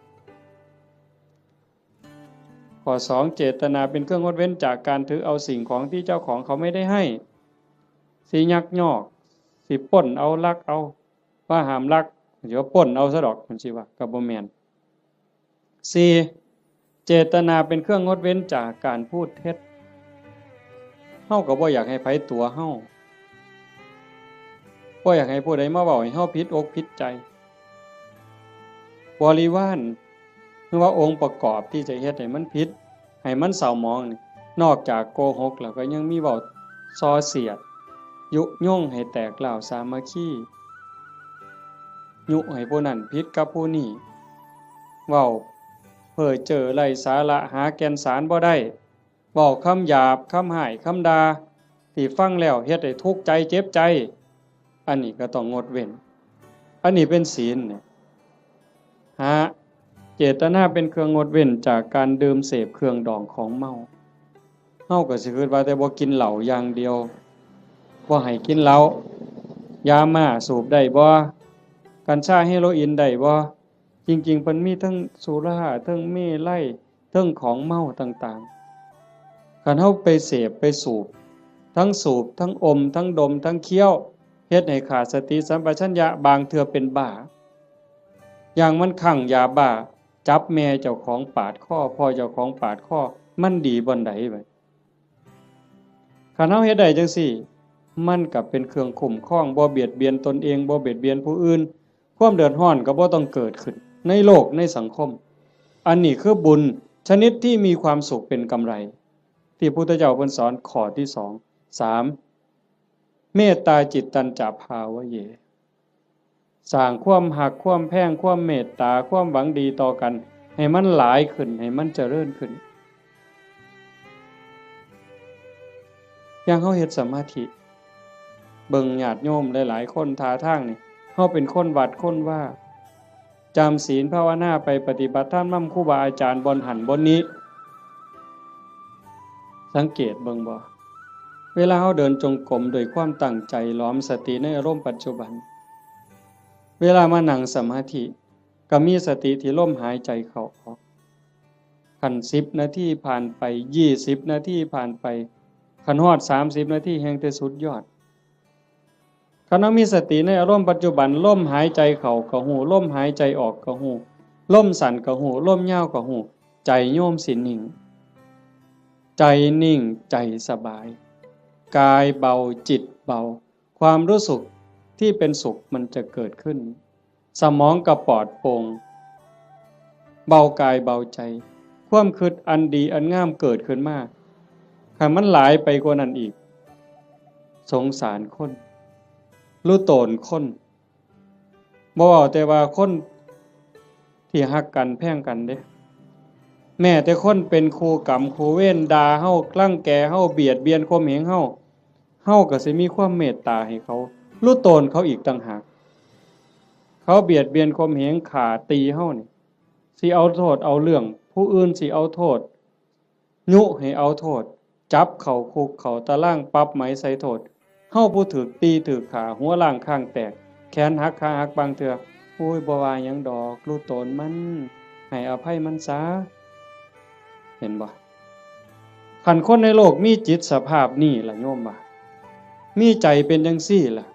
ข้อ2เจตนาเป็นเครื่องงดเว้นจากการถือเอาสิ่งของที่เจ้าของเขาไม่ได้ให้สิยักยอกสิปล้นเอาลักเอาว่าห้ามลักเดี๋ยวปล้นเอาซะดอกมันสิว่าก็บ่แม่น4เจตนาเป็นเครื่องงดเว้นจากการพูดเท็จเฮาก็บ่อยากให้ไผตัวเฮาบ่อยากให้ผู้ใดมาเว้าให้เฮาผิดอกผิดใจบริวารคือว่าองค์ประกอบที่จะเฮ็ดให้มันผิดให้มันเศร้าหมองนี่นอกจากโกหกแล้วก็ยังมีเว้าส่อเสียดยุยงให้แตกเหล่าสามัคคียุให้ผู้นั้นผิดกับผู้นี้เว้าเพ้อเจ้อไร้สาระหาแก่นสารบ่ได้เว้าคำหยาบคำห้ายคำด่าที่ฟังแล้วเฮ็ดให้ทุกข์ใจเจ็บใจอันนี้ก็ต้องงดเว้นอันนี้เป็นศีลเนี่ยเจตนาเป็นเครื่องงดเว้นจากการดื่มเสพเครื่องดองของเมาเฮาก็สิคิดว่าแต่บ่กินเหล้าอย่างเดียวบ่ให้กินเหล้ายาม่าสูบได้บ่กัญชาเฮโรอีนได้บ่จริงๆเพิ่นมีทั้งสุราทั้งเมลัยทั้งของเมาต่างๆคันเฮาไปเสพไปสูบทั้งอมทั้งดมทั้งเคี้ยวเฮ็ดให้ขาดสติสัมปชัญญะบางเทื่อเป็นบ้าอย่างมันคั่งยาบ้าจับแม่เจ้าของปาดคอพ่อเจ้าของปาดคอมันดีบ่ใดบัดคันเฮาเฮ็ดได้จังซี่มันก็เป็นเครื่องคุ้มครองบ่เบียดเบียนตนเองบ่เบียดเบียนผู้อื่นความเดือดร้อนก็บ่ต้องเกิดขึ้นในโลกในสังคมอันนี้คือบุญชนิดที่มีความสุขเป็นกำไรที่พุทธเจ้าเพิ่นสอนข้อที่2 3เมตตาจิตตัญจภาวะเยสร้างความหักความแพงความเมตตาความหวังดีต่อกันให้มันหลายขึ้นให้มันเจริญขึ้นอย่างเฮาเฮ็ดสมาธิเบิ่งญาติโยมหลายๆคนท่าทางนี่เฮาเป็นคนวัดคนว่าจำศีลภาวนาไปปฏิบัติธรรมนำครูบาอาจารย์บนหันบนนี้ สังเกตเบิ่งบ่เวลาเราเดินจงกรมโดยความตั้งใจล้อมสติในอารมณ์ปัจจุบันเวลามานั่งสมาธิก็มีสติที่ลมหายใจเข้าออกคัน10นาทีผ่านไป20นาทีผ่านไปคันฮอด30นาทีแห่งแต่สุดยอดคันเรามีสติในอารมณ์ปัจจุบันลมหายใจเข้าก็ฮู้ลมหายใจออกก็ฮู้ลมสั้นก็ฮู้ลมยาวก็ฮู้ใจโยมสินิ่งใจนิ่งใจสบายกายเบาจิตเบาความรู้สึกที่เป็นสุขมันจะเกิดขึ้นสมองก็ปลอดโปร่งเบากายเบาใจความคิดอันดีอันงามเกิดขึ้นมาคันมันหลายไปกว่านั้นอีกสงสารคนรู้โตนคนบ่เว้าแต่ว่าคนที่ฮักกันแพงกันเด้แม้แต่คนเป็นครูกรรมครูเวรด่าเฮากลั่งแกเฮาเบียดเบียนข่มเหงเฮาก็สิมีความเมตตาให้เขารู้โตนเขาอีกต่างหากเขาเบียดเบียนข่มเหงฆ่าตีเฮานี่สิเอาโทษเอาเรื่องผู้อื่นสิเอาโทษยุให้เอาโทษจับเข้าคุกเข้าตารางปรับไหมใส่โทษเฮาผู้ถูกตีถูกฆ่าหัวล้างข้างแตกแขนหักขาหักบางเทื่อโอ้ยบ่ว่าหยังดอกรู้โตนมันให้อภัยมันซะเห็นบ่คันคนในโลกมีจิตสภาพนี้ล่ะโยมว่ามีใจเป็นจังซี่ล่ะ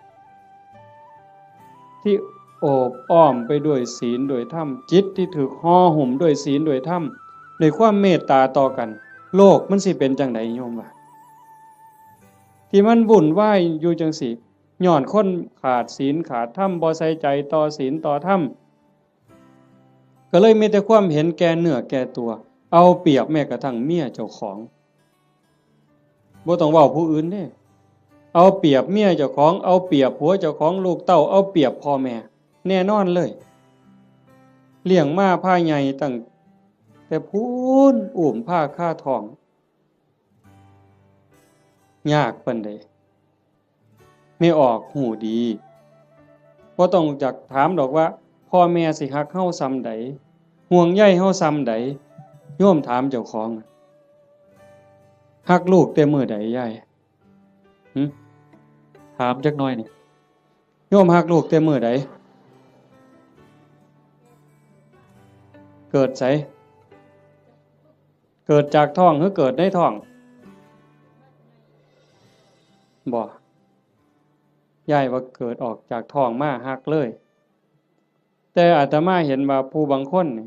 ที่โอบอ้อมไปด้วยศีลด้วยธรรมจิตที่ถูกห่อหุ้มด้วยศีลด้วยธรรมด้วยความเมตตาต่อกันโลกมันสิเป็นจังไดโยมว่าที่มันวุ่นวายอยู่จังซี่ย้อนคนขาดศีลขาดธรรมบ่ใส่ใจต่อศีลต่อธรรมก็เลยมีแต่ความเห็นแก่เนื้อแก่ตัวเอาเปรียบแม้กระทั่งเมียเจ้าของบ่ต้องเว้าผู้อื่นเด้เอาเปรียบเมียเจ้าของเอาเปรียบผัวเจ้าของลูกเต้าเอาเปรียบพ่อแม่แน่นอนเลยเลี้ยงมาพาใหญ่ตั้งแต่พูนอุ้มผ้าค่าท้องยากปานใดไม่ออกหูดีบ่ต้องจักถามดอกว่าพ่อแม่สิฮักเฮาส่ำใดห่วงใยเฮาส่ำใดโยมถามเจ้าของฮักลูกแต่มื้อใดยายถามจักหน่อยนี่โยมฮักลูกแต่มื้อใดเกิดไสเกิดจากท้องหรือเกิดในท้องบ่ยายว่าเกิดออกจากท้องมาฮักเลยแต่อาตมาเห็นว่าผู้บางคนนี่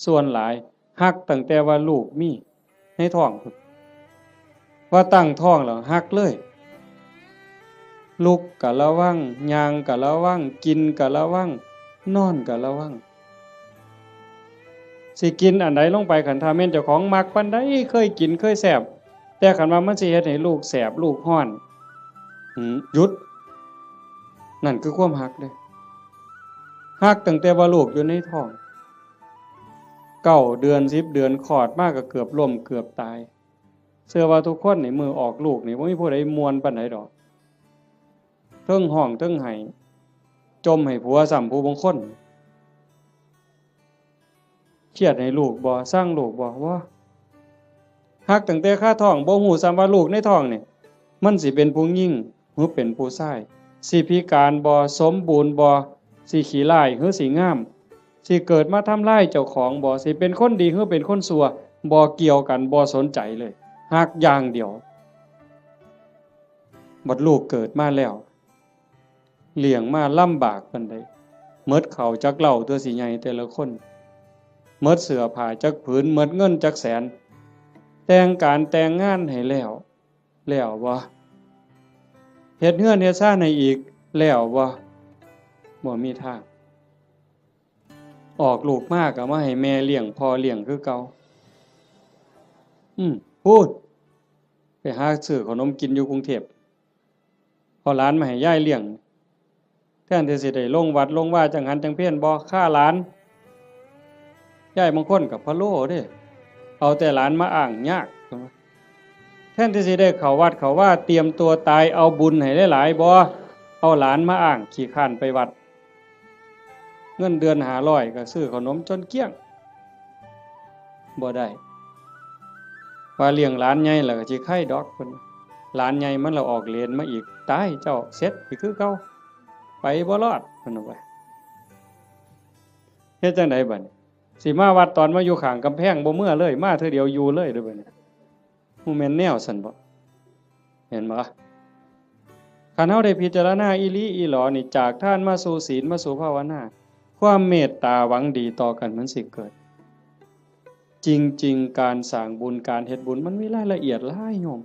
ส่วนหลายฮักตั้งแต่ว่าลูกมีในท้องว่าตั้งท้องแล้วฮักเลยลุกก็ระวังย่างก็ระวังกินก็ระวังนอนก็ระวังสิกินอันใดลงไปคันถ้าแม่นเจ้าของมักปานใดเคยกินเคยแซ่บแต่คันว่ามันสิเฮ็ดให้ลูกแสบลูกร้อนหยุดนั่นคือความฮักเด้ฮักตั้งแต่ว่าลูกอยู่ในท้อง9เดือน10เดือนคลอดมาก็เกือบล้มเกือบตายเชื่อว่าทุกคนนี่มือออกลูกนี่บ่มีผู้ใดม่วนปานใดดอกเทิงห้องเทิงไห้จมให้ผัวซ้ำผู้บางคนเครียดให้ลูกบ่สร้างลูกบ่ว่าฮักตั้งแต่คาท้องบ่ฮู้ซ้ำว่าลูกในท้องนี่มันสิเป็นผู้หญิงหรือเป็นผู้ชายสิพิการบ่สมบูรณ์บ่สิขี้ร้ายหรือสิงามสิเกิดมาทำร้ายเจ้าของบ่สิเป็นคนดีหรือเป็นคนชั่วบ่เกี่ยวกันบ่สนใจเลยฮักอย่างเดียวบัดลูกเกิดมาแล้วเลี้ยงมาลำบากปานใดหมดข้าวจักเหล้าตัวสิใหญ่แต่ละคนหมดเสื้อผ้าจักผืนหมดเงินจักแสนแต่งการแต่งงานให้แล้วบ่เฮ็ดเฮือนเฮ็ดซ่านให้อีกแล้วบ่มีทางออกลูกมาก็มาให้แม่เลี้ยงพ่อเลี้ยงคือเก่าพูดไปหาซื้อขนมกินอยู่กรุงเทพพอหลานมาให้ยายเลี้ยงแทนที่สิได้ลงวัดลงว่าจังหันจังเพี้ยนบ่ค่าหลานยายบางคนก็พะโล้เด้เอาแต่หลานมาอ้างยากแทนที่สิได้เข้าวัดเข้าว่าเตรียมตัวตายเอาบุญให้หลายๆบ่เอาหลานมาอ้างขี้คร้านไปวัดเงินเดือน500ก็ซื้อขนมจนเกลี้ยงบ่ได้ ว่าเลี้ยงหลานใหญ่แล้วก็สิไข่ดอกเพิ่นหลานใหญ่มันละออกเลนมาอีกตายเจ้าเสร็จอีกคือเก่าไปบ่รอดเพิ่นว่าเฮ็ดจังไดบัดนี้สิมาวัดตอนมาอยู่ข้างกำแพงบ่เมื่อเลยมาเทื่อเดียวอยู่เลยเด้อบัดนี้ฮู้แม่นแนวซั่นบ่เห็นบ่คันเฮาได้พิจารณาอีหลีอีหลอนี่จากทานมาสู่ศีลมาสู่ภาวนาความเมตตาหวังดีต่อกันมันสิเกิดจริงๆการสร้างบุญการเฮ็ดบุญมันมีรายละเอียดหลายโยม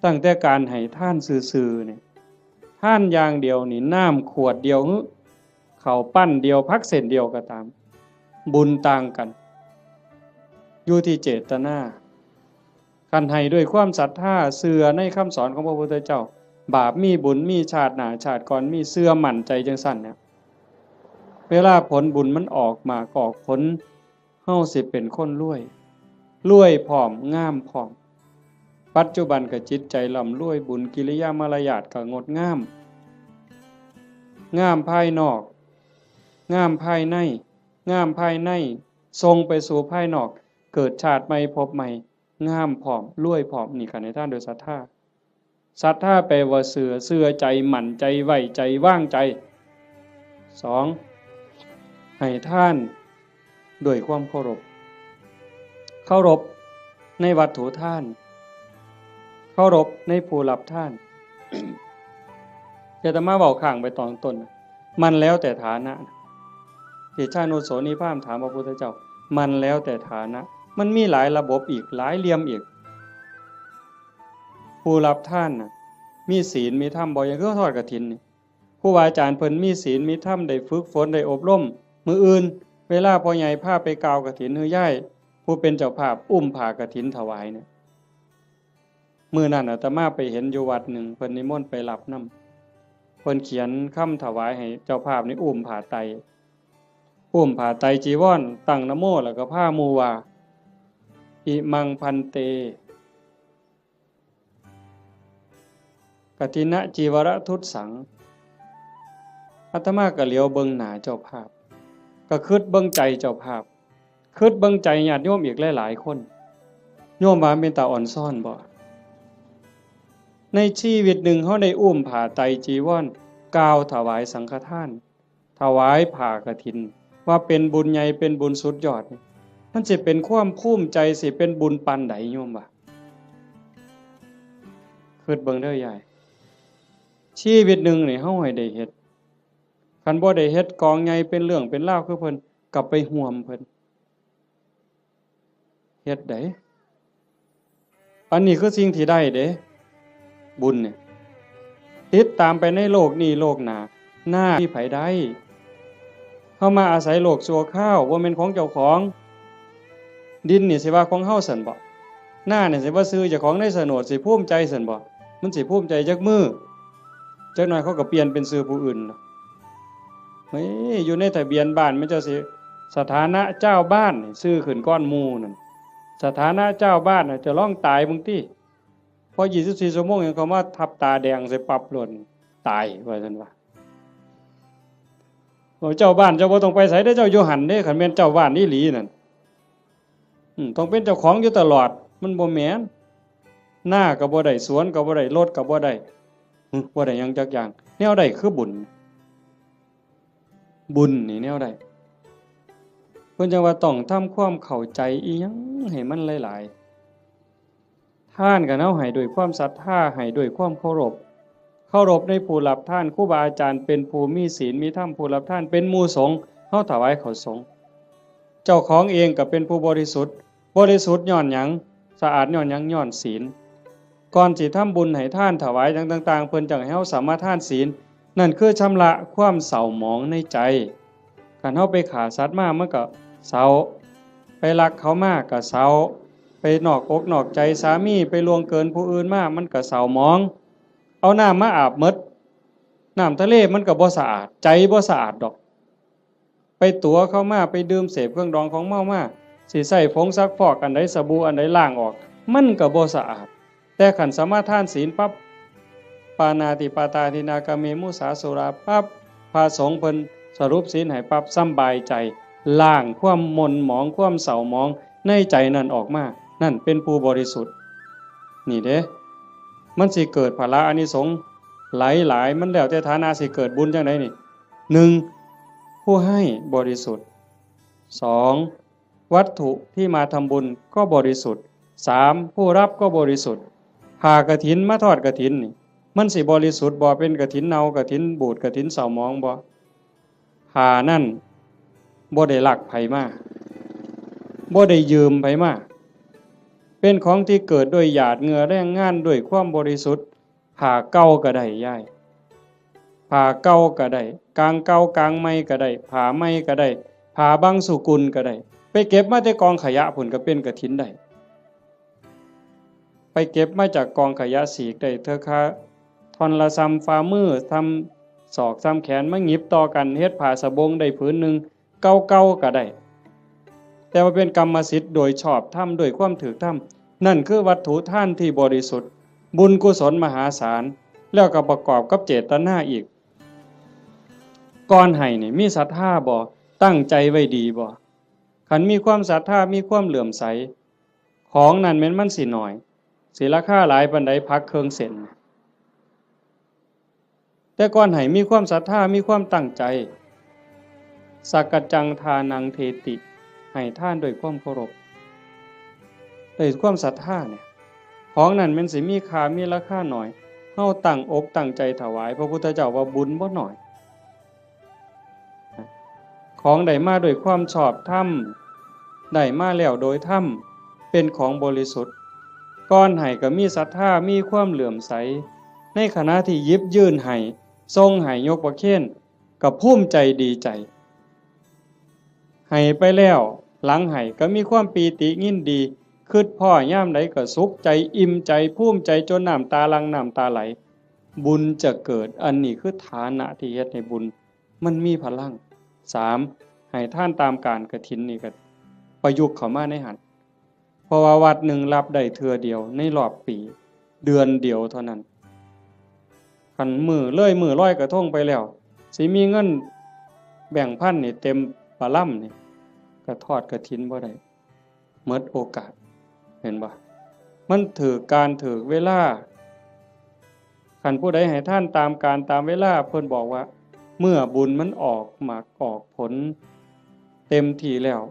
ตั้งแต่การให้ทานซื่อๆนี่ทานอย่างเดียวนี่น้ำขวดเดียวข้าวปั้นเดียวผักเส้นเดียวก็ตามบุญต่างกันอยู่ที่เจตนาคันให้ด้วยความศรัทธาเชื่อในคำสอนของพระพุทธเจ้าบาปมีบุญมีชาติหน้าชาติก่อนมีเชื่อมั่นใจจังซั่นเนี่ยเวลาผลบุญมันออกมาออกผลเฮาสิเป็นคนรวยพร้อมงามพร้อมปัจจุบันก็จิตใจร่ำรวยบุญกิริยามารยาทก็งดงามงามภายนอกงามภายในงามภายในทรงไปสู่ภายนอกเกิดชาติใหม่พบใหม่งามพร้อมรวยพร้อมนี่กันในท่านโดยศรัทธาแปลว่าเชื่อใจหมั่นใจไว้ใจว่างใจ2ให้ท่านด้วยความเคารพในวัตถุท่านเคารพในผู้รับท่าน อาตมาบอกข้างไปตอนต้นมันแล้วแต่ฐานะที่ชาโนโสนิพามถามพระพุทธเจ้ามันแล้วแต่ฐานะมันมีหลายระบบอีกหลายเหลี่ยมอีกผู้รับท่านน่ะมีศีลมีธรรมบ่อย่างคือทอดกฐินนี่ครูบาอาจารย์เพิ่นมีศีลมีธรรมได้ฝึกฝนได้อบรมมื้ออื่นเวลาพ่อใหญ่พาไปกล่าวกฐินฮือย่ายผู้เป็นเจ้าภาพอุ้มผ้ากฐินถวายเนี่ยมื้อนั้นอาตมาไปเห็นอยู่วัดหนึ่งเพิ่นนิมนต์ไปรับนำเพิ่นเขียนคำถวายให้เจ้าภาพนี่อุ้มผ้าไตรจีวรตั้งนะโมแล้วก็พาหมู่ว่าอิมังพันเตกฐินะจีวรทุตสังอาตมาก็เหลียวเบิ่งหน้าเจ้าภาพก็คิดเบิ่งใจเจ้าภาพคิดเบิ่งใจญาติโยมอีกหลายๆคนโยมว่าเป็นตาอ่อนซ่อนบ่ในชีวิตหนึ่งเฮาได้อุ้มผ้าไตรจีวรกล่าวถวายสังฆทานถวายผ้ากฐินว่าเป็นบุญใหญ่เป็นบุญสุดยอดมันสิเป็นความภูมิใจสิเป็นบุญปานใดโยมว่าคิดเบิ่งเด้อยายชีวิตหนึ่งนี่เฮาให้ได้เฮ็ดคันบ่ได้เฮ็ดกองใหญ่เป็นเรื่องเป็นราวคือเพิ่นกลับไปห่วมเพิ่นเฮ็ดได้อันนี้คือสิ่งที่ได้เด้บุญเนี่ยติดตามไปในโลกนี้โลกหน้าหน้าที่ไผได้เฮามาอาศัยโลกชั่วคราวบ่แม่นของเจ้าของดินนี่สิว่าของเฮาซั่นบ่หน้านี่สิว่าซื้อเจ้าของในโฉนดสิภูมิใจซั่นบ่มันสิภูมิใจจักมื้อจักหน่อยเขาก็เปลี่ยนเป็นชื่อผู้อื่นเฮ้ยอยู่ในทะเบียนบ้านมันจะสิสถานะเจ้าบ้านนี่ชื่อขึ้นก้อนหมู่นั่นสถานะเจ้าบ้านน่ะจะร้องตายบางทีพอ24ชั่วโมงยังเขามาทับตาแดงใส่ปรับหล่นตายว่าซั่นว่าเจ้าบ้านเจ้าบ่ต้องไปไสเด้อเจ้าอยู่หั่นเด้คันแม่นเจ้าบ้านอีหลีนั่นต้องเป็นเจ้าของอยู่ตลอดมันบ่แม่นหน้าก็บ่ได้สวนก็บ่ได้รถก็บ่ได้บ่ได้หยังจักอย่างแนวใดคือบุญนี่แนวใดเพิ่นจังว่าต้องทำความเข้าใจอีหยังให้มันหลายๆท่านก็เฮาให้ด้วยความศรัทธาให้ด้วยความเคารพในผู้รับท่านครูบาอาจารย์เป็นผู้มีศีลมีธรรมผู้รับท่านเป็นหมู่สงฆ์เฮาถวายเขาสงฆ์เจ้าของเองก็เป็นผู้บริสุทธิ์ย้อนหยังสะอาดย้อนหยังย้อนศีลก่อนสิทำบุญให้ท่านถวายต่างๆเพิ่นจังให้เฮาสามารถทานศีลนั่นคือชำระความเศร้าหมองในใจคันเฮาไปฆ่าสัตว์มามันก็เศร้าไปลักเขามาก็เศร้าไปนอกอกนอกใจสามีไปล่วงเกินผู้อื่นมามันก็เศร้าหมองเอาน้ำมาอาบหมดน้ำทะเลมันก็บ่สะอาดใจบ่สะอาดดอกไปตัวเข้ามาไปดื่มเสพเครื่องดองของเมามาสิใส่ผงซักฟอกอันใดสบู่อันใดล้างออกมันก็บ่สะอาดแต่ขันสามารถทานศีลปั๊บปานาติปาตาทินากาเมมุสาสุราปั๊บพระสงฆ์เพิ่นสรุปศีลให้ปั๊บสำบายใจล้างความหม่นหมองความเศร้าหมองในใจนั่นออกมา นั่นเป็นผู้บริสุทธิ์นี่เด้มันสิเกิดพละอานิสงส์หลายมันแล้วแต่ฐานะสิเกิดบุญจังไดนี่หนึ่งผู้ให้บริสุทธิ์สองวัตถุที่มาทำบุญก็บริสุทธิ์สามผู้รับก็บริสุทธิ์ผ่ากฐินมาทอดกฐินนี่มันสิบริสุทธิ์บ่เป็นกฐินเนากฐินบูดกฐินเศร้าหมองบ่ผ่านั่นบ่ได้ลักไผมาบ่ได้ยืมไผมาเป็นของที่เกิดด้วยหยาดเหงื่อแรงงานด้วยความบริสุทธิ์ผ่าเก่าก็ได้ย่ายผ่าเก่าก็ได้กลางเก่ากลางใหม่ก็ได้ผ่าใหม่ก็ได้ผ่าบางสุกุลก็ได้ไปเก็บมาจากกองขยะผุ่นก็เป็นกฐินได้ไปเก็บมาจากกองขยะสีกได้เธอค่ะท่อนละซ้ำฝ่ามือทำศอกซ้ำแขนมาหยิบต่อกันเฮ็ดผ้าสบงได้ผืนหนึ่งเก่าๆก็ได้แต่ว่าเป็นกรรมสิทธิ์โดยชอบธรรมโดยความถูกธรรมนั่นคือวัตถุท่านที่บริสุทธิ์บุญกุศลมหาศาลแล้วก็ประกอบกับเจตนาอีกก่อนให้นี่มีศรัทธาบ่ตั้งใจไว้ดีบ่คันมีความศรัทธามีความเหลื่อมใสของนั้นแม้นมันสิน้อยสิราคาหลายปานใดพักเครื่องเส้นแต่ก่อนให้มีความศรัทธามีความตั้งใจสักกจังทานังเทติให้ท่านด้วยความเคารพด้วยความศรัทธาเนี่ยของนั้นมันสิมีค่ามีราคาหน่อยเฮาตั้งอกตั้งใจถวายพระพุทธเจ้าว่าบุญบ่น้อยของได้มาด้วยความชอบธรรมได้มาแล้วโดยธรรมเป็นของบริสุทธิ์ก่อนให้ก็มีศรัทธามีความเหลื่อมใสในขณะที่ยิบยื่นให้ทรงให้ยกประเคนก็ภูมิใจดีใจให้ไปแล้วหลังให้ก็มีความปีติยินดีคิดพ่อย่ามใดก็สุขใจอิ่มใจภูมิใจจนน้ำตาหลั่งน้ำตาไหลบุญจะเกิดอันนี้คือฐานะที่เฮ็ดให้บุญมันมีพลังสามให้ท่านตามการกฐินนี่ก็ประยุกต์เข้ามาในหันเพราะว่าวัดหนึ่งรับได้เทื่อเดียวในรอบปีเดือนเดียวเท่านั้นคันมือร้อยกระทงไปแล้วสิมีเงินแบ่งพันนี่เต็มปะล่ำนี่ก็ทอดกฐินบ่ได้หมดโอกาสเห็นบ่มันถือการถือเวลาคันผู้ใดให้ท่านตามการตามเวลาเพิ่นบอกว่าเมื่อบุญมันออกหมากออกผลเต็มที่แล้ว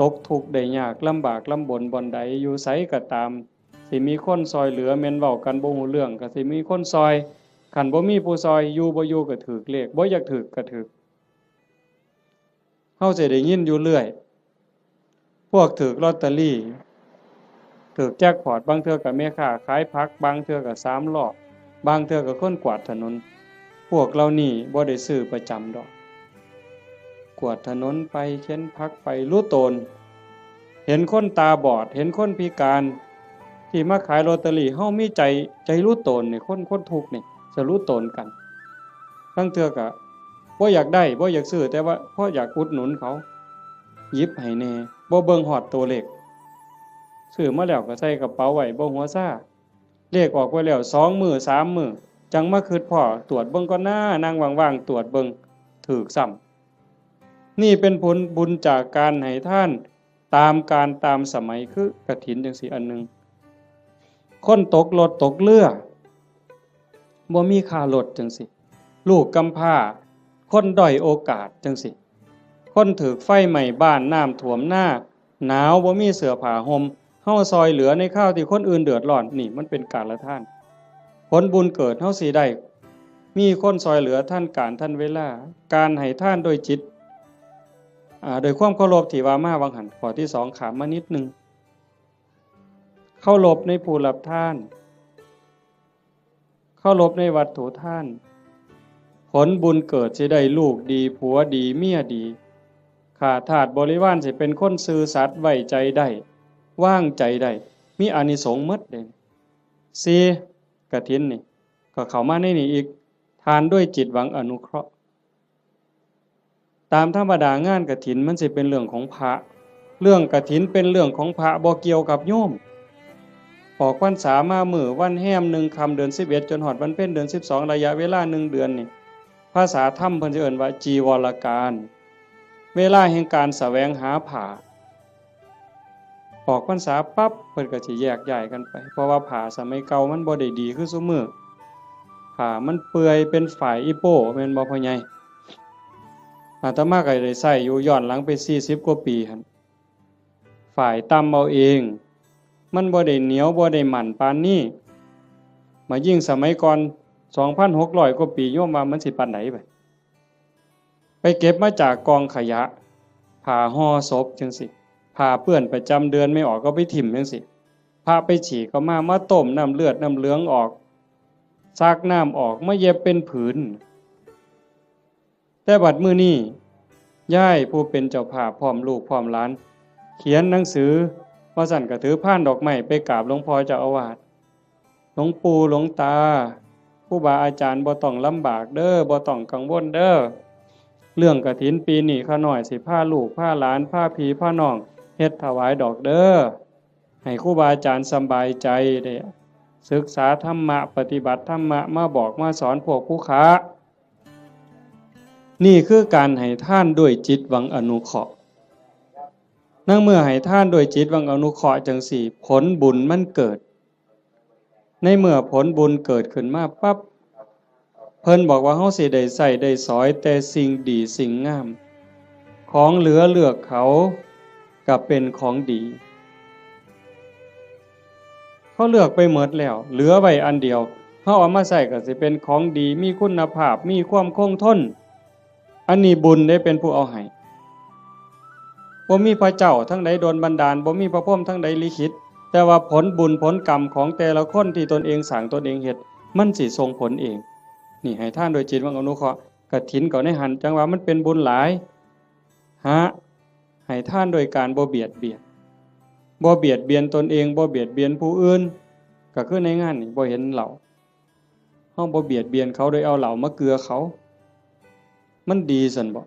ตกทุกข์ได้ยากลำบากลำบนบ่อนใดอยู่ไสก็ตามสิมีคนซอยเหลือแม่นเว้ากันบ่ฮู้เรื่องก็สิมีคนซอยคันบ่มีผู้ซอยอยู่บ่อยู่ก็ถูกเลขบ่อยากถูกก็ถูกเฮาสิได้ยินอยู่เรื่อยพวกถูกลอตเตอรี่ถูกแจ็คพอตบางเทื่อก็แม่ค้าขายผักบางเทื่อก็3ล้อบางเทื่อก็คนกวาดถนนพวกเรานี่บ่ได้ซื้อประจำดอกกวาดถนนไปเข็นผักไปรู้ตนเห็นคนตาบอดเห็นคนพิการที่มาขายลอตเตอรี่เฮามีใจรู้ตนนี่คนทุกข์นี่จะรู้ตนกันบางเทื่อก็บ่อยากได้บ่อยากซื้อแต่ว่าเพราะอยากอุดหนุนเขาหยิบให้แน่บ่เบิ่งฮอดตัวเลขซื้อมาแล้วก็ใส่กระเป๋าไว้บ่หัวซ่าเลขออกไว้แล้ว2มื้อ3มื้อจังมาคิดพ้อตรวจเบิ่งก่อนนะนั่งว่างๆตรวจเบิ่งถูกซ้ำนี่เป็นผลบุญจากการให้ท่านตามการตามสมัยคือกฐินจังซี่อันนึงคนตกรถตกเรือบ่มีค่ารถจังซี่ลูกกำพร้าคนด้อยโอกาสจังซี่คนถูกไฟไหม้บ้านน้ำท่วมหน้าหนาวบ่มีเสื้อผ้าห่มเฮาซอยเหลือในข้าวที่คนอื่นเดือดร้อนนี่มันเป็นการละท่านผลบุญเกิดเฮาสิได้มีคนซอยเหลือท่านการท่านเวลาการให้ท่านโดยจิตโดยความเคารพที่ว่ามาวังหันข้อที่2ขามมานิดนึงเคารพในผู้รับทานเคารพในวัตถุท่านผลบุญเกิดสิได้ลูกดีผัวดีเมียดีข้าทาสบริวารสิเป็นคนซื่อสัตย์ไว้ใจได้ว่างใจได้มีอานิสงส์หมดเด้4กฐินนี่ก็เข้ามาในนี้อีกทานด้วยจิตหวังอนุเคราะห์ตามธรรมดางานกฐินมันสิเป็นเรื่องของพระเรื่องกฐินเป็นเรื่องของพระบ่เกี่ยวกับโยมออกพรรษามามื้อวันแฮม1ค่ำเดือน11จนฮอดวันเพ็ญเดือน12ระยะเวลา1เดือนนี่ภาษาธรรมเพิ่นสิเอิ้นว่าจีวรการเวลาแห่งการแสวงหาผ้า ออกพรรษาปั๊บเพิ่นก็สิแยกย้ายกันไปเพราะว่าผ้าสมัยเก่ามันบ่ได้ดีคือซุมื้อผ้ามันเปื่อยเป็นฝ่ายอีโป้แม่นบ่พ่อใหญ่อาตมาก็ได้ใช้อยู่ย้อนหลังไป40กว่าปีหั่นฝ่ายตำเอาเองมันบ่ได้เหนียวบ่ได้หมั่นปานนี้มายิ่งสมัยก่อน 2,600 กว่าปีโยมว่ามันสิปานไหนไปเก็บมาจากกองขยะผ้าห่อศพจังสิผ้าเปื้อนประจำเดือนไม่ออกก็ไปถิ่มจังสิผ้าไปฉีกก็มาต้มน้ำเลือดน้ำเหลืองออกซักน้ำออกมาเย็บเป็นผืนแต่บัดมื้อนี้ย่ายผู้เป็นเจ้าภาพพร้อมลูกพร้อมหลานเขียนหนังสือว่าสั่นก็ถือพานดอกไม้ไปกราบหลวงพ่อเจ้าอาวาสหลวงปู่หลวงตาผู้บาอาจารย์บ่ต้องลำบากเด้อบ่ต้องกังวลเด้อเรื่องกฐินปีนี้ข้าน้อยสิพาลูกพาหลานพาพี่พาน้องเฮ็ดถวายดอกเด้อให้ครูบาอาจารย์สบายใจได้ศึกษาธรรมะปฏิบัติธรรมะมาบอกมาสอนพวกผู้ค้านี่คือการให้ทานด้วยจิตหวังอนุเคราะห์นั่งเมื่อให้ทานด้วยจิตหวังอนุเคราะห์จังสี่ผลบุญมันเกิดในเมื่อผลบุญเกิดขึ้นมาปั๊บเพิ่นบอกว่าเฮาสิได้ใส่ได้สอยแต่สิ่งดีสิ่งงามของเหลือเลือกเขากับเป็นของดีเขาเลือกไปหมดแล้วเหลือไว้อันเดียวเฮาเอามาใส่ก็สิเป็นของดีมีคุณภาพมีความคงทนอันนี้บุญได้เป็นผู้เอาให้บ่มีพระเจ้าทั้งใดโดนบันดาลบ่มีพระพรหมทั้งใดลิขิตแต่ว่าผลบุญผลกรรมของแต่ละคนที่ตนเองสร้างตนเองเฮ็ดมันสิส่งผลเองนี่ให้ท่านโดยจิตหวังอนุเคราะห์กฐินก็ในหันจังว่ามันเป็นบุญหลายให้ท่านโดยการบ่เบียดเบียนบ่เบียดเบียนตนเองบ่เบียดเบียนผู้อื่นก็คือในงานนี่บ่เห็นเหล่าเฮาบ่เบียดเบียนเขาโดยเอาเหล่ามาเกลือเขามันดีซั่นบ่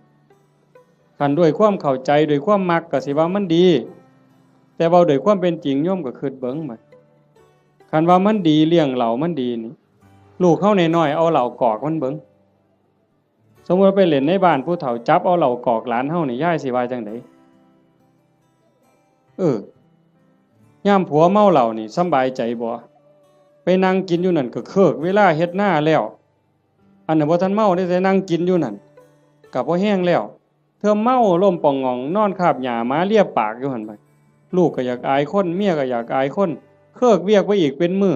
คันด้วยความเข้าใจด้วยความมักก็สิว่ามันดีแต่เว้าด้วยความเป็นจริงโยมก็คิดเบิ่งบัดคันว่ามันดีเลี้ยงเหล่ามันดีนี่ลูกเฮาน้อยๆเอาเหล่ากอกมันเบิ่งสมมุติไปเล่นในบ้านผู้เฒ่าจับเอาเหล่ากอกหลานเฮานี่ยายสิว่าจังได๋ยามผัวเมาเหล้านี่สำบายใจบ่ไปนั่งกินอยู่นั่นก็เคิกเวลาเฮ็ดหน้าแล้วอันนั้นบ่ทันเมาได้แต่นั่งกินอยู่นั่นก็บ่แห้งแล้วเธอเมาล้มป่องงองนอนคาบหญ้ามาเลียปากอยู่หั่นบัดลูกก็อยากอายคนเมียก็อยากอายคนเคิกเวียกไปอีกเป็นมื้อ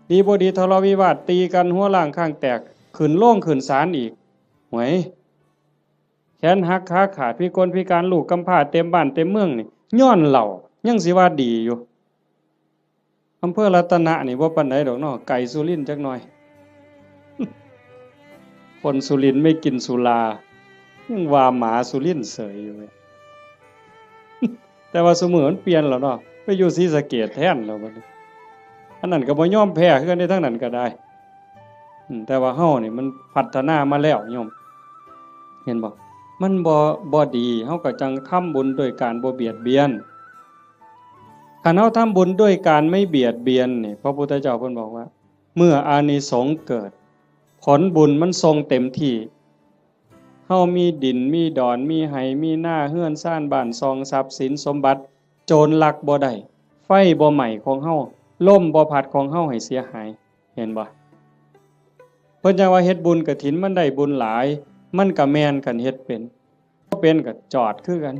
ดีบ่ดีทะเลาะวิวาทตีกันหัวล้างข้างแตกขึ้นโรงขึ้นศาลอีกหวยแขนหักขาขาดพิกลพิการลูกกำพร้าเต็มบ้านเต็มเมืองนี่ย้อนเหล้ายังสิว่าดีอยู่อำเภอรัตนะนี่บ่ปานใดดอกเนาะไก่สุรินทร์จักหน่อยคนสุรินทร์ไม่กินสุรายังว่าหมาสุรินทร์เสยอยู่เว้ยแต่ว่าสมัยมันเปลี่ยนแล้วเนาะไปอยู่ศรีสะเกษแทนแล้วบัดนี้อันนั้นก็บ่ยอมแพ้คือกันในทั้งนั้นก็ได้แต่ว่าเฮานี่มันพัฒนามาแล้วโยมเห็นบ่มันบ่ดีเฮาก็จังทำบุญโดยการบ่เบียดเบียนคันเฮาทำบุญด้วยการไม่เบียดเบียนนี่พระพุทธเจ้าเพิ่นบอกว่าเมื่ออานิสงส์เกิดผลบุญมันทรงเต็มที่เฮามีดินมีดอนมีไหมีหน้าเฮือนซ่านบ้านซองทรัพย์สินสมบัติโจรลักบ่ได้ไฟบ่ไหม้ของเฮาลมบ่พัดของเฮาให้เสียหายเห็นบ่เพิ่นจังว่าเฮ็ดบุญกฐินมันได้บุญหลายมันก็แม่นกันเฮ็ดเป็นบ่เป็นก็จอดคือกัน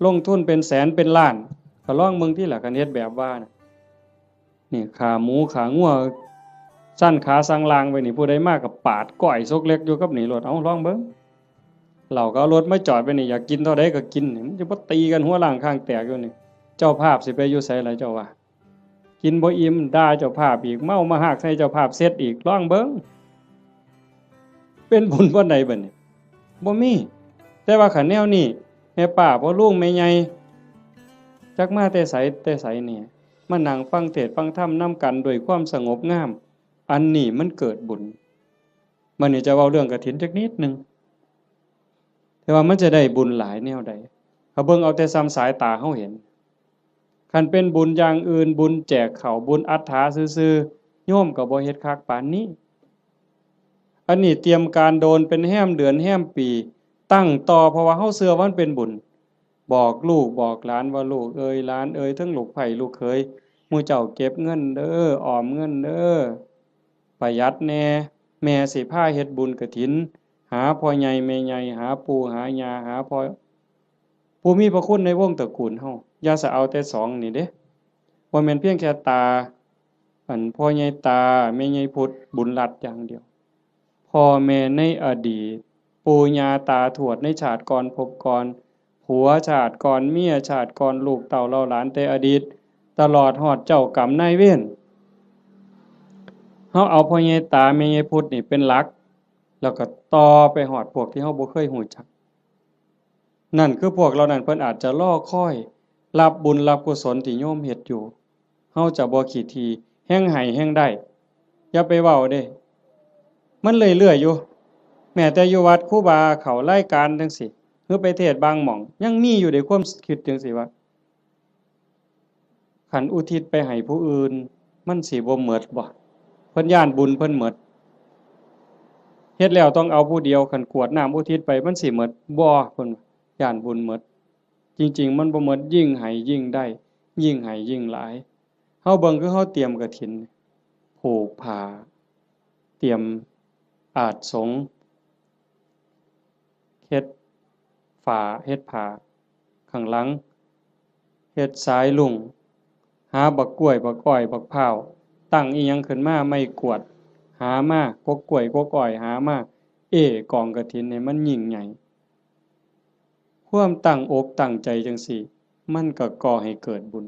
ลงทุนเป็นแสนเป็นล้านก็ลองเบิ่งที่ล่ะกันเฮ็ดแบบว่านี่ขาหมูขางัวสั้นขาสังลางไปนี่ผู้ใดมาก็ปาดก้อยซกเล็กอยู่กับนี่รถเอาลองเบิ่งเราก็เอารถมาจอดไปนี่อยากกินเท่าใดก็กินนี่มันจะบ่ตีกันหัวล้างข้างแตกอยู่นี่เจ้าภาพสิไปอยู่ไสล่ะเจ้าว่ากินบ่อิ่มด่าเจ้าภาพอีกเมามาหากใส่เจ้าภาพเสร็จอีกลองเบิ่งเป็นบุญบ่ใดบัดนี้บ่มีแต่ว่าคันแนวนี้แม่ป้าพ่อลุงแม่ใหญ่จักมาแต่ไสนี่มานั่งฟังเทศน์ฟังธรรมนํกันด้วยความสงบงามอันนี้มันเกิดบุญมื้อนี้จะเว้าเรื่องกฐินจักนิดนึงแต่ว่ามันจะได้บุญหลายแนวใดเขาเบิ่งเอาแต่ซ้ำสายตาเฮาเห็นคันเป็นบุญอย่างอื่นบุญแจกข้าวบุญอัฏฐาซื่อๆโยมก็บ่เฮ็ดคักปานนี้อันนี้เตรียมการโดนเป็นแห้มเดือนแห้มปีตั้งต่อเพราะว่าเฮาเชื่อว่ามันเป็นบุญ บอกลูกบอกหลานว่าลูกเอ้ยหลานเอ้ยทั้งลูกไผ่ลูกเขยหมู่เจ้าเก็บเงินเด้อออมเงินเด้อประหยัดแน่แม่สิพาเฮ็ดบุญกฐินหาพ่อใหญ่แม่ใหญ่หาปู่หาย่าหาพ่อผู้มีพระคุณในวงตระกูลเฮาอย่าสะเอาแต่สองนี่เด้บ่แม่นเพียงแค่ตาพ่อใหญ่ตาแม่ใหญ่พุทธบุญรัตน์อย่างเดียวพ่อแม่ในอดีตปู่ย่าตาทวดในชาติก่อนภพก่อนผัวชาติก่อนเมียชาติก่อนลูกเต้าเหล่าหลานแต่อดีตตลอดฮอดเจ้ากรรมนายเวรเฮาเอาพ่อใหญ่ตาแม่ใหญ่พุทธนี่เป็นหลักแล้วก็ต่อไปฮอดพวกที่เฮาบ่เคยฮู้จักนั่นคือพวกเหล่านั้นเพิ่นอาจจะรอคอยรับบุญรับกุศลที่โยมเฮ็ดอยู่เฮาจะบ่ขี้ทีแฮ่งให้แฮ่งได้อย่าไปเว้าเด้มันเรื่อยๆอยู่แม้แต่อยู่วัดครูบาเขารายการจังซี่หรือไปเทศน์บางหม่องยังมีอยู่ในความคิดจังซี่ว่าคันอุทิศไปให้ผู้อื่นมันสิบ่หมดบ่เพิ่นย้านบุญเพิ่นหมดเฮ็ดแล้วต้องเอาผู้เดียวคันกรวดน้ำอุทิศไปมันสิหมดบ่เพิ่นย้านบุญหมดจริงๆมันบ่หมดยิ่งให้ยิ่งได้ยิ่งให้ยิ่งหลายเฮาเบิ่งคือเฮาเตรียมกฐินผูกผ้าเตรียมอาสงฆ์เฮ็ดฝาเฮ็ดผ้าข้างหลังเฮ็ดสายลุงหาบักกล้วยบักอ้อยบักพร้าวตั้งอีหยังขึ้นมาไม่กวดหามากกกล้วยกกอ้อยหามากองกฐินนี่มันยิ่งใหญ่ความตั้งอกตั้งใจจังซี่มันก็ก่อให้เกิดบุญ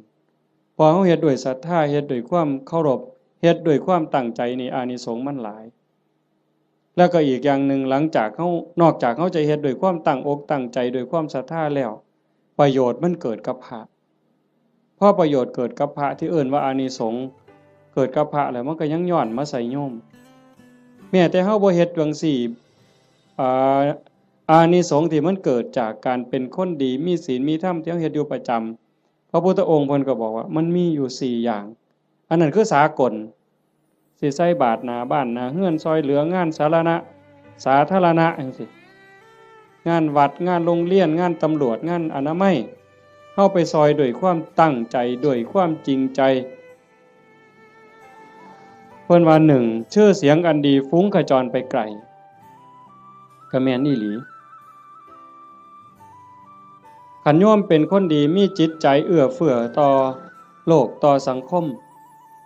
พอเฮาเฮ็ดด้วยศรัทธาเฮ็ดด้วยความเคารพเฮ็ดด้วยความตั้งใจนี่อานิสงส์มันหลายแล้วก็อีกอย่างหนึ่งหลังจากเฮานอกจากเฮาจะเฮ็ดด้วยความตั้งอกตั้งใจด้วยความศรัทธาแล้วประโยชน์มันเกิดกับพระพอประโยชน์เกิดกับพระที่เอิ้นว่าอานิสงส์เกิดกับพระแล้วมันก็ยังย้อนมาใส่โยมแม้แต่เฮาบ่เฮ็ดจังซี่อ่าอานิสงส์ที่มันเกิดจากการเป็นคนดีมีศีลมีธรรมที่เฮาเฮ็ดอยู่ประจำพระพุทธองค์เพิ่นก็บอกว่ามันมีอยู่4อย่างอันนั้นคือสากลสิใส่บาตรหน้าบ้านหน้าเรือนซอยเหลืองานสาธารณะจังซี่งานวัดงานโรงเรียนงานตำรวจงานอนามัยเฮาไปซอยด้วยความตั้งใจด้วยความจริงใจเพิ่นว่า1ชื่อเสียงอันดีฟุ้งขจรไปไกลก็แม่นอีหลีคันโยมเป็นคนดีมีจิตใจเอื้อเฟื้อต่อโลกต่อสังคม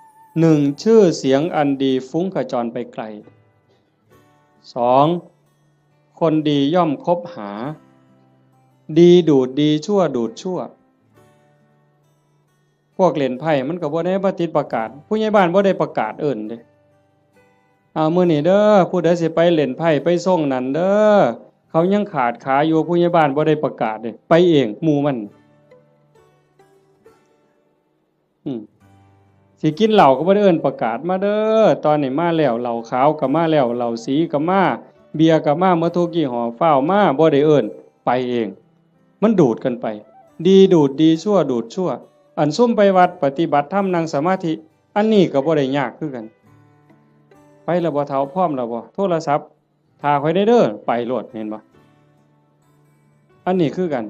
1ชื่อเสียงอันดีฟุ้งขจรไปไกล2คนดีย่อมคบหาดีดูดดีชั่วดูดชั่วพวกเล่นไพ่มันก็บ่ได้มาติดประกาศผู้ใหญ่บ้านบ่ได้ประกาศเอิ้นเด้มื้อนี้เด้อผู้ใดสิไปเล่นไพ่ไปส่งนั่นเด้อเขายังขาดขาอยู่ผู้ใหญ่บ้านบ่ได้ประกาศเด้ไปเองหมู่มันสิกินเหล้าก็บ่ได้เอิ้นประกาศมาเด้อตอนนี้มาแล้วเหล้าขาวก็มาแล้วเหล้าสีก็มาเบียร์ก็มาหมดทุกยี่ห้อฟ้าวมาบ่ได้เอิ้นไปเองมันดูดกันไปดีดูดดีชั่วดูดชั่วอันซุ่มไปวัดปฏิบัติธรรมนั่งสมาธิอันนี้ก็บ่ได้ยากคือกันไปแล้วบ่เฒ่าพร้อมแล้วบ่โทรศัพท์ถ้าค่อยได้เด้อไปโลดเห็นบ่อันนี้คือกัน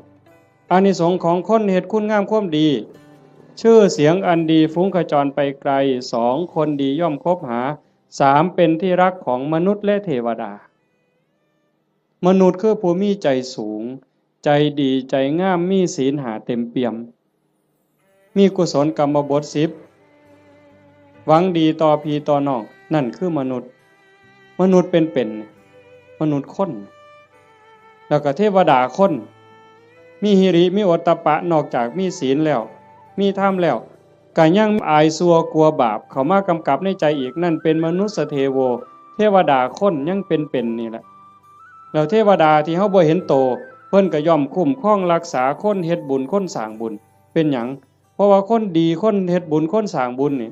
อานิสงส์ของคนเฮ็ดคุณงามความดีชื่อเสียงอันดีฟุ้งขจรไปไกล2คนดีย่อมคบหา3เป็นที่รักของมนุษย์และเทวดามนุษย์คือผู้มีใจสูงใจดีใจงามมีศีล5เต็มเปี่ยมมีกุศลกรรมบท10หวังดีต่อพี่ต่อน้องนั่นคือมนุษย์เป็นมนุษย์คนแล้วก็เทวดาคนมีหิริมีโอตตัปปะนอกจากมีศีลแล้วมีธรรมแล้วก็ยังอายซัวกลัวบาปเข้ามากำกับในใจอีกนั่นเป็นมนุษย์เทโวเทวดาคนยังเป็นนี่แหละแล้วเทวดาที่เฮาบ่เห็นโตเพิ่นก็ย่อมคุ้มครองรักษาคนเฮ็ดบุญคนสร้างบุญเป็นหยังเพราะว่าคนดีคนเฮ็ดบุญคนสร้างบุญนี่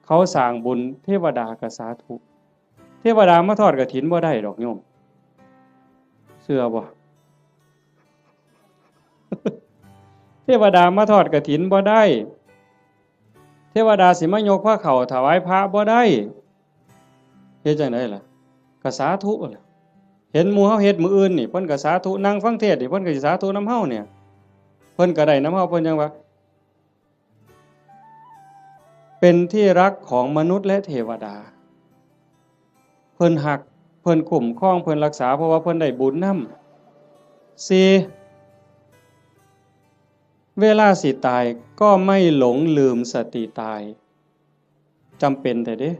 เขาสร้างบุญเทวดาก็สาธุเทวดามาทอดกฐินบ่ได้ดอกโยมเชื่อบ่ เทวดามาทอดกฐินบ่ได้เทวดาสิมายกผ้าเข่าถวายพระบ่ได้เฮ็ดจังได๋ล่ะก็สาธุล่ะเห็นหมู่เฮาเฮ็ดมื้ออื่นนี่เพิ่นก็สาธุนั่งฟังเทศน์นี่เพิ่นก็สิสาธุนำเฮาเนี่ย เพิ่นก็ได้นำเฮาเพิ่นยังว่าเป็นที่รักของมนุษย์และเทวดาเพิ่นฮักเพิ่นคุ้มครองเพิ่นรักษาเพราะว่าเพิ่นได้บุญนำ4เวลาสิตายก็ไม่หลงลืมสติตายจำเป็นแต่เด้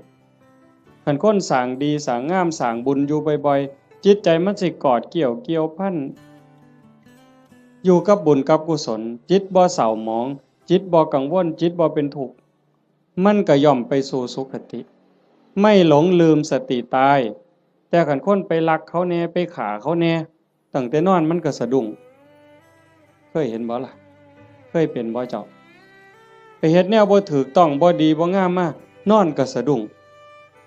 คันคนสร้างดีสร้างงามสร้างบุญอยู่บ่อยๆจิตใจมันสิกอดเกี่ยวพันอยู่กับบุญกับกุศลจิตบ่เศร้าหมองจิตบ่กังวลจิตบ่เป็นทุกข์มันก็ย่อมไปสู่สุคติไม่หลงลืมสติตายแต่คันคนไปลักเขาแน่ไปฆ่าเขาแน่ตั้งแต่นอนมันก็สะดุ้งเคยเห็นบ่ล่ะเคยเป็นบ่เจ้าไปเฮ็ดแนวบ่ถูกต้องบ่ดีบ่งามมานอนก็สะดุ้ง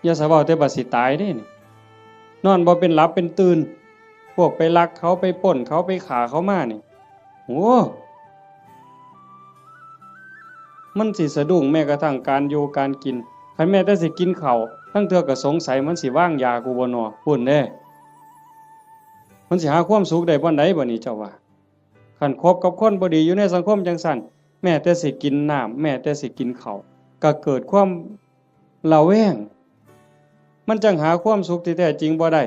อย่าสะเว้าแต่บัดสิตายเด้นี่นอนบ่เป็นหลับเป็นตื่นพวกไปลักเขาไปปล้นเขาไปฆ่าเขามานี่โอ้มันสิสะดุ้งแม้กระทั่งการอยู่การกินคันแม้แต่สิกินข้าวทั้งเทื่อก็สงสัยมันสิวางยากูบ่น้อพู้นเด้มันสิหาความสุขได้บ่ใดบ่นี่เจ้าว่าคันคบกับคนบ่ดีอยู่ในสังคมจังซั่นแม้แต่สิกินน้ำแม้แต่สิกินข้าวก็เกิดความระแวงมันจังหาความสุขที่แท้จริงบ่ได้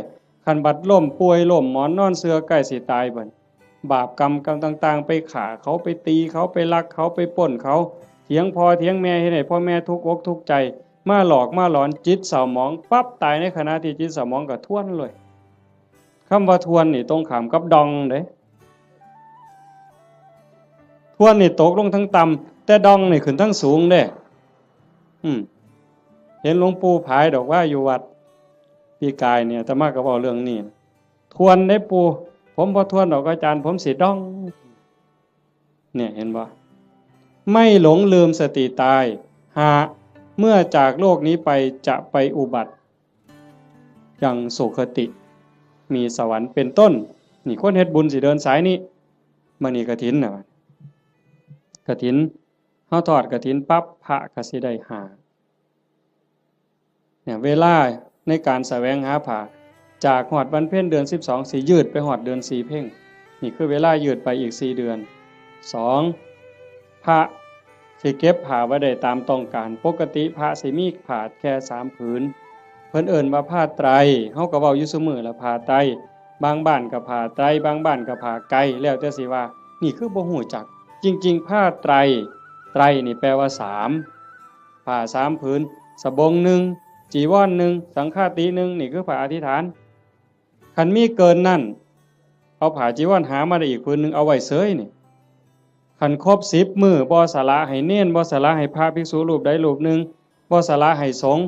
คันบัดล้มป่วยล้มหมอนนอนเสือใกล้สิตายเบิดบาปกรรมต่างๆไปฆ่าเขาไปตีเขาไปลักเขาไปปล้นเขาเถียงพ่อเถียงแม่เฮ็ดให้พ่อแม่ทุกข์อกทุกข์ใจมาหลอกมาหลอนจิตเศร้าหมองปั๊บตายในขณะที่จิตเศร้าหมองก็ทวนเลยคำว่าทวนนี่ตรงข้ามกับดองเด้ทวนนี่ตกลงทั้งต่ำแต่ดองนี่ขึ้นทั้งสูงเด้เห็นหลวงปู่ผายดอกว่าอยู่วัดปีกายเนี่ยอาตมาก็เว้าเรื่องนี้ทวนได้ปู่ผมบ่ทวนดอกอาจารย์ผมสิดองเนี่ยเห็นบ่ไม่หลงลืมสติตายหาเมื่อจากโลกนี้ไปจะไปอุบัติยังสุคติมีสวรรค์เป็นต้นนี่คนเฮ็ดบุญสิเดินสายนี้มื้อนี้กฐินน่ะกฐินเฮาทอดกฐินปั๊บพระก็สิได้หาเนี่ยเวลาในการแสวงหาผ้าจากฮอดวันเพ็ญเดือน12สิยืดไปฮอดเดือน4เพ็งนี่คือเวลายืดไปอีก4เดือน2พระสิเก็บผ้าไว้ได้ตามต้องการปกติพระสิมีผ้าแค่3ผืนเพิ่นเอิ้นว่าผ้าไตรเฮาก็เว้าอยู่ซุมื้อละผ้าไตรบางบ้านก็ผ้าไตรบางบ้านก็ผ้าไกแล้วแต่สิว่านี่คือบ่ฮู้จักจริงๆผ้าไตรไตรนี่แปลว่า3ผ้า3ผืนสบง1จีวร1สังฆาติ1นี่คือผ้าอธิษฐานคันมีเกินนั่นเอาผ้าจีวรหามาได้อีกผืนนึงเอาไว้เสยนี่คันครบ10มื้อบ่สละให้เณรบ่สละให้พระภิกษุรูปใดรูปหนึ่งบ่สละให้สงฆ์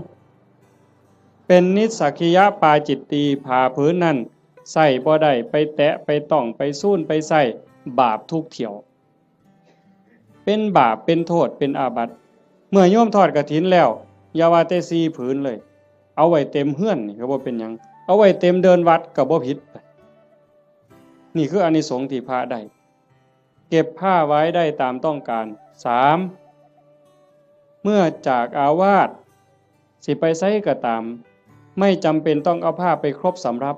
เป็นนิสสักขิยปาจิตตีผ้าผืนนั้นใส่บ่ได้ไปแตะไปต้องไปสู้นไปใส่บาปทุกเที่ยวเป็นบาปเป็นโทษเป็นอาบัติเมื่อโยมทอดกฐินแล้วอย่าว่าแต่4ผืนเลยเอาไว้เต็มเฮือนนี่ก็บ่เป็นหยังเอาไว้เต็มเดินวัดก็บ่ผิดนี่คืออานิสงส์ที่พระได้เก็บผ้าไว้ได้ตามต้องการ3เมื่อจากอาวาสสิไปไสก็ตามไม่จำเป็นต้องเอาผ้าไปครบสำรับ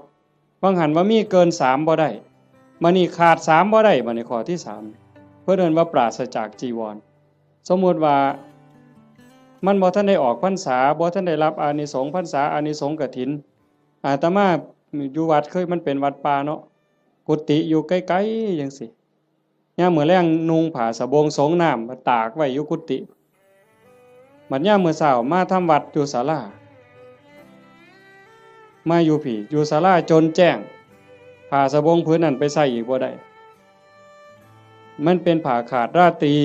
บางหันว่ามีเกิน3บ่ได้มื้อนี้ขาด3บ่ได้บัดนี้ข้อที่3เพิ่นเอิ้นว่าปราศจากจีวรสมมุติว่ามันบ่ทันได้ออกพรรษาบ่ทันได้รับอานิสงส์พรรษาอานิสงส์กฐินอาตมาอยู่วัดเคยมันเป็นวัดป่าเนาะกุฏิอยู่ไกลๆจังซี่ยามมื้อแลงนุ่งผ้าสบงสงน้ำมาตากไว้อยู่กุฏิบัดยามมื้อเช้ามาทำวัดอยู่ศาลามาอยู่พี่อยู่ศาลาจนแจ้งผ้าสบงผืนนั้นไปใส่อีกบ่ได้มันเป็นผ้าขาดราตรี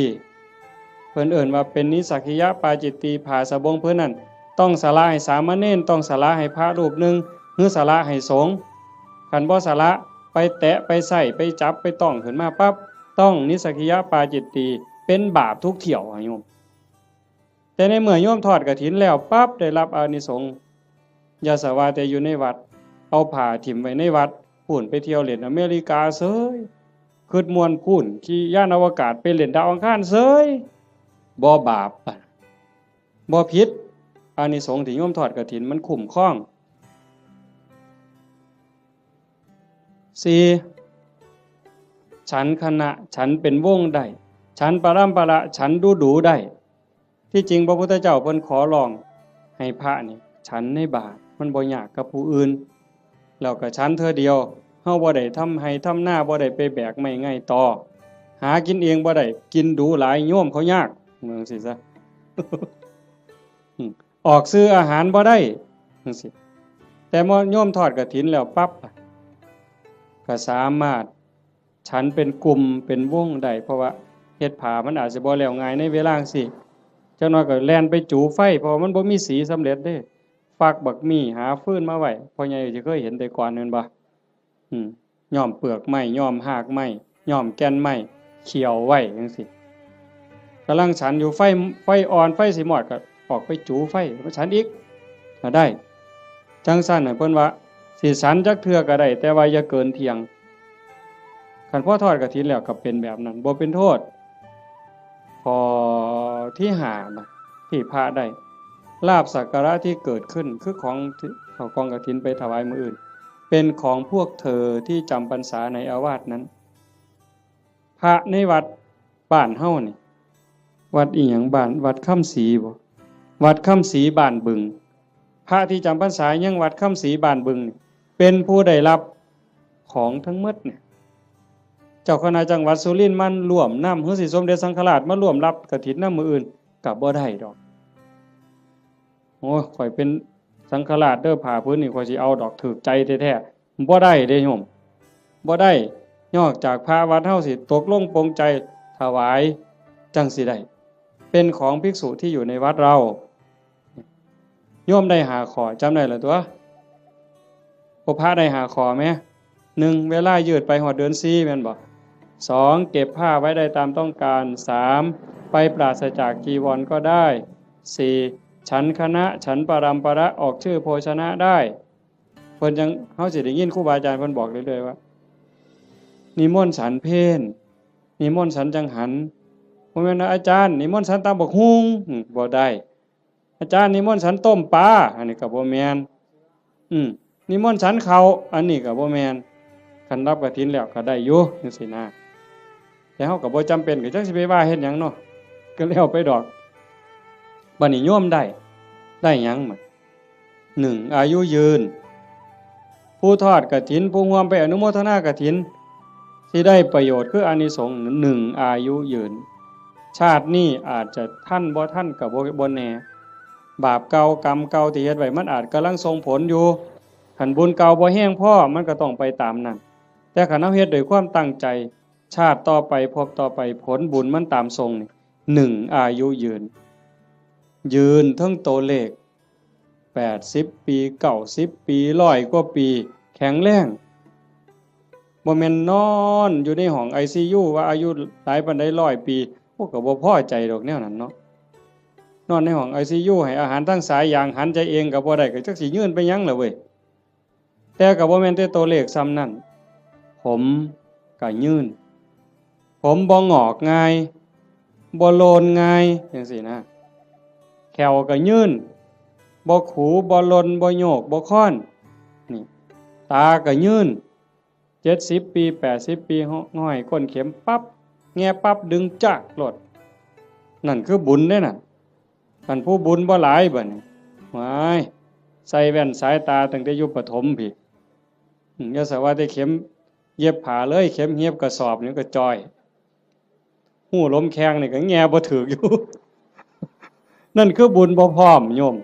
เพิ่นเอิ้นว่าเป็นนิสสักขิยปาจิตตีผ้าสบงผืนนั้นต้องสละให้สามเณรต้องสละให้พระรูปหนึ่งหรือสละให้สงฆ์คันบ่สละไปแตะไปใส่ไปจับไปต้องขึ้นมาปั๊บต้องนิสสักขิยปาจิตตีเป็นบาปทุกเที่ยวโยมแต่ในเมื่อโยมทอดกฐินแล้วปั๊บได้รับอานิสงส์อย่าสว่าแต่อยู่ในวัดเอาผ้าถิ่มไว้ในวัดพูนไปเที่ยวเล่นอเมริกาเสยคิดม่วนพูนขี่ยานอวกาศไปเล่นดาวอังคารเสยบ่บาปบ่ผิดอานิสงส์ที่โยมทอดกฐินมันคุ้มครอง4 ฉันคณะฉันเป็นวงได้ฉันปรัมประฉันดูได้ที่จริงพระพุทธเจ้าเพิ่นขอร้องให้พระนี่ฉันในบาตรมันบ่ยากกับผู้อื่นแล้วก็ฉันเธอเดียวเฮาบ่ได้ทำให้ทำหน้าบ่ได้ไปแบกไม้ไงต่อหากินเองบ่ได้กินดูหลายโยมเขายากเมืองสิซะ ออกซื้ออาหารบ่ได้จังซี่แต่เมื่อโยมทอดกฐินแล้วปั๊บก็สามารถฉันเป็นกลุ่มเป็นวงได้เพราะว่าเฮ็ดผ้ามันอาจจะบ่แล้วง่ายในเวลาจังซี่จักหน่อยก็แล่นไปจูไฟเพราะมันบ่มีสีสำเร็จเด้ฟักบักมี่หาฟืนมาไว้พ่อใหญ่สิเคยเห็นแต่ก่อนแม่นบ่ย้อมเปลือกไม้ย้อมหากไม้ย้อมแก่นไม้เขี่ยวไว้จังซี่กำลังฉันอยู่ไฟอ่อนไฟสิมอดก็ออกไปจูไฟมาฉันอีกก็ได้จังซั่นน่ะเพิ่นว่าสิฉันจักเทื่อก็ได้แต่ว่าอย่าเกินเที่ยงคันพอทอดกฐินแล้วก็เป็นแบบนั้นบ่เป็นโทษพอที่หานะที่พระได้ลาภสักการะที่เกิดขึ้นคือของเอากองกฐินไปถวายมื้ออื่นเป็นของพวกเธอที่จำพรรษาในอาวาสนั้นพระในวัดบ้านเฮานี่วัดอีหยังบ้านวัดค่ำศรีบ่วัดค่ำศรีบ้านบึงพระที่จำพรรษายังวัดค่ำศรีบ้านบึงเป็นผู้ได้รับของทั้งหมดเนี่ยเจ้าคณะจังหวัดสุรินทร์มันร่วมนำคือสิสมเด็จสังฆราชมาร่วมรับกฐินนำมื้ออื่นก็บ่ได้ดอกโอ้ยข่อยเป็นสังฆราชเด้อผ้าพื้นนี่ข่อยสิเอาดอกถูกใจแท้ๆบ่ได้เด้โยมบ่ได้นอกจากพระวัดเฮาสิตกลงปรงใจถวายจังสิได้เป็นของภิกษุที่อยู่ในวัดเราโยมได้หาขอจำได้ล่ะตัวพระได้หาขอไหม1เวลายืดไปฮอดเดือน4แม่นบ่2เก็บผ้าไว้ได้ตามต้องการ3ไปปราศจากจีวรก็ได้4ฉันคณะฉันปรัมประออกชื่อโภชนะได้เพิ่นจังเฮาสิได้ยินครูบาอาจารย์เพิ่นบอกเรื่อยๆว่านิมนต์ฉันเพลนิมนต์ฉันจังหันบ่แม่นอาจารย์นิมนต์ฉันตำบักหุ่งบ่ได้อาจารย์นิมนต์ฉันต้มปลาอันนี้ก็บ่แม่นนิมนต์ฉันข้าวอันนี้ก็บ่แม่นคันรับกฐินแล้วก็ได้อยู่จังซี่นะแต่เฮาก็บ่จำเป็นก็จักสิไปว่าเฮ็ดหยังเนาะก็แล้วไปดอกบัดนี้โยมได้หยังหมด1อายุยืนผู้ทอดกฐินผู้ร่วมไปอนุโมทนากฐินสิได้ประโยชน์คืออานิสงส์1อายุยืนชาตินี้อาจจะท่านบ่ท่านก็บ่แน่บาปเก่ากรรมเก่าที่เฮ็ดไว้มันอาจกำลังส่งผลอยู่คันบุญเก่าบ่แห้งพอมันก็ต้องไปตามนั้นแต่คันเฮาเฮ็ดด้วยความตั้งใจชาติต่อไปพบต่อไปผลบุญมันตามทรงนี่1อายุยืนทั้งตัวเลข80ปี90ปี100กว่าปีแข็งแรงบ่แม่นนอนอยู่ในห้อง ICU ว่าอายุหลายปานใด100ปีพวกก็บ่พอใจดอกแนวนั้นเนาะนอนในห้อง ICU ให้อาหารทั้งสายอย่างหันใจเองก็บ่ได้ก็จักสิยืนไปหยังล่ะเว้ยแต่ก็บ่แม่นแต่ตัวเลขซ้ำนั้นผมก็ยืนผมบ่งอกง่ายบ่โลนง่ายจังซี่นะแขวก็ยืนบ่ขูบ่ลนบ่โยกบ่ค้อนนี่ตาก็ยืน70ปี80ปีห้อยก้นเข็มปั๊บแง่ปั๊บดึงจักโลดนั่นคือบุญเด้น่ะคันผู้บุญบ่หลายบัดนี้ว้ายใส่แว่นสายตาตั้งแต่อยู่ประถมพี่อย่าสว่าแต่เข็มเย็บผ้าเลยเข็มเย็บกระสอบนี่ก็จ้อยหูล้มแข้งนี่ก็แง่บ่ถึกอยู่ นั่นคือบุญบ่พร้อมโยม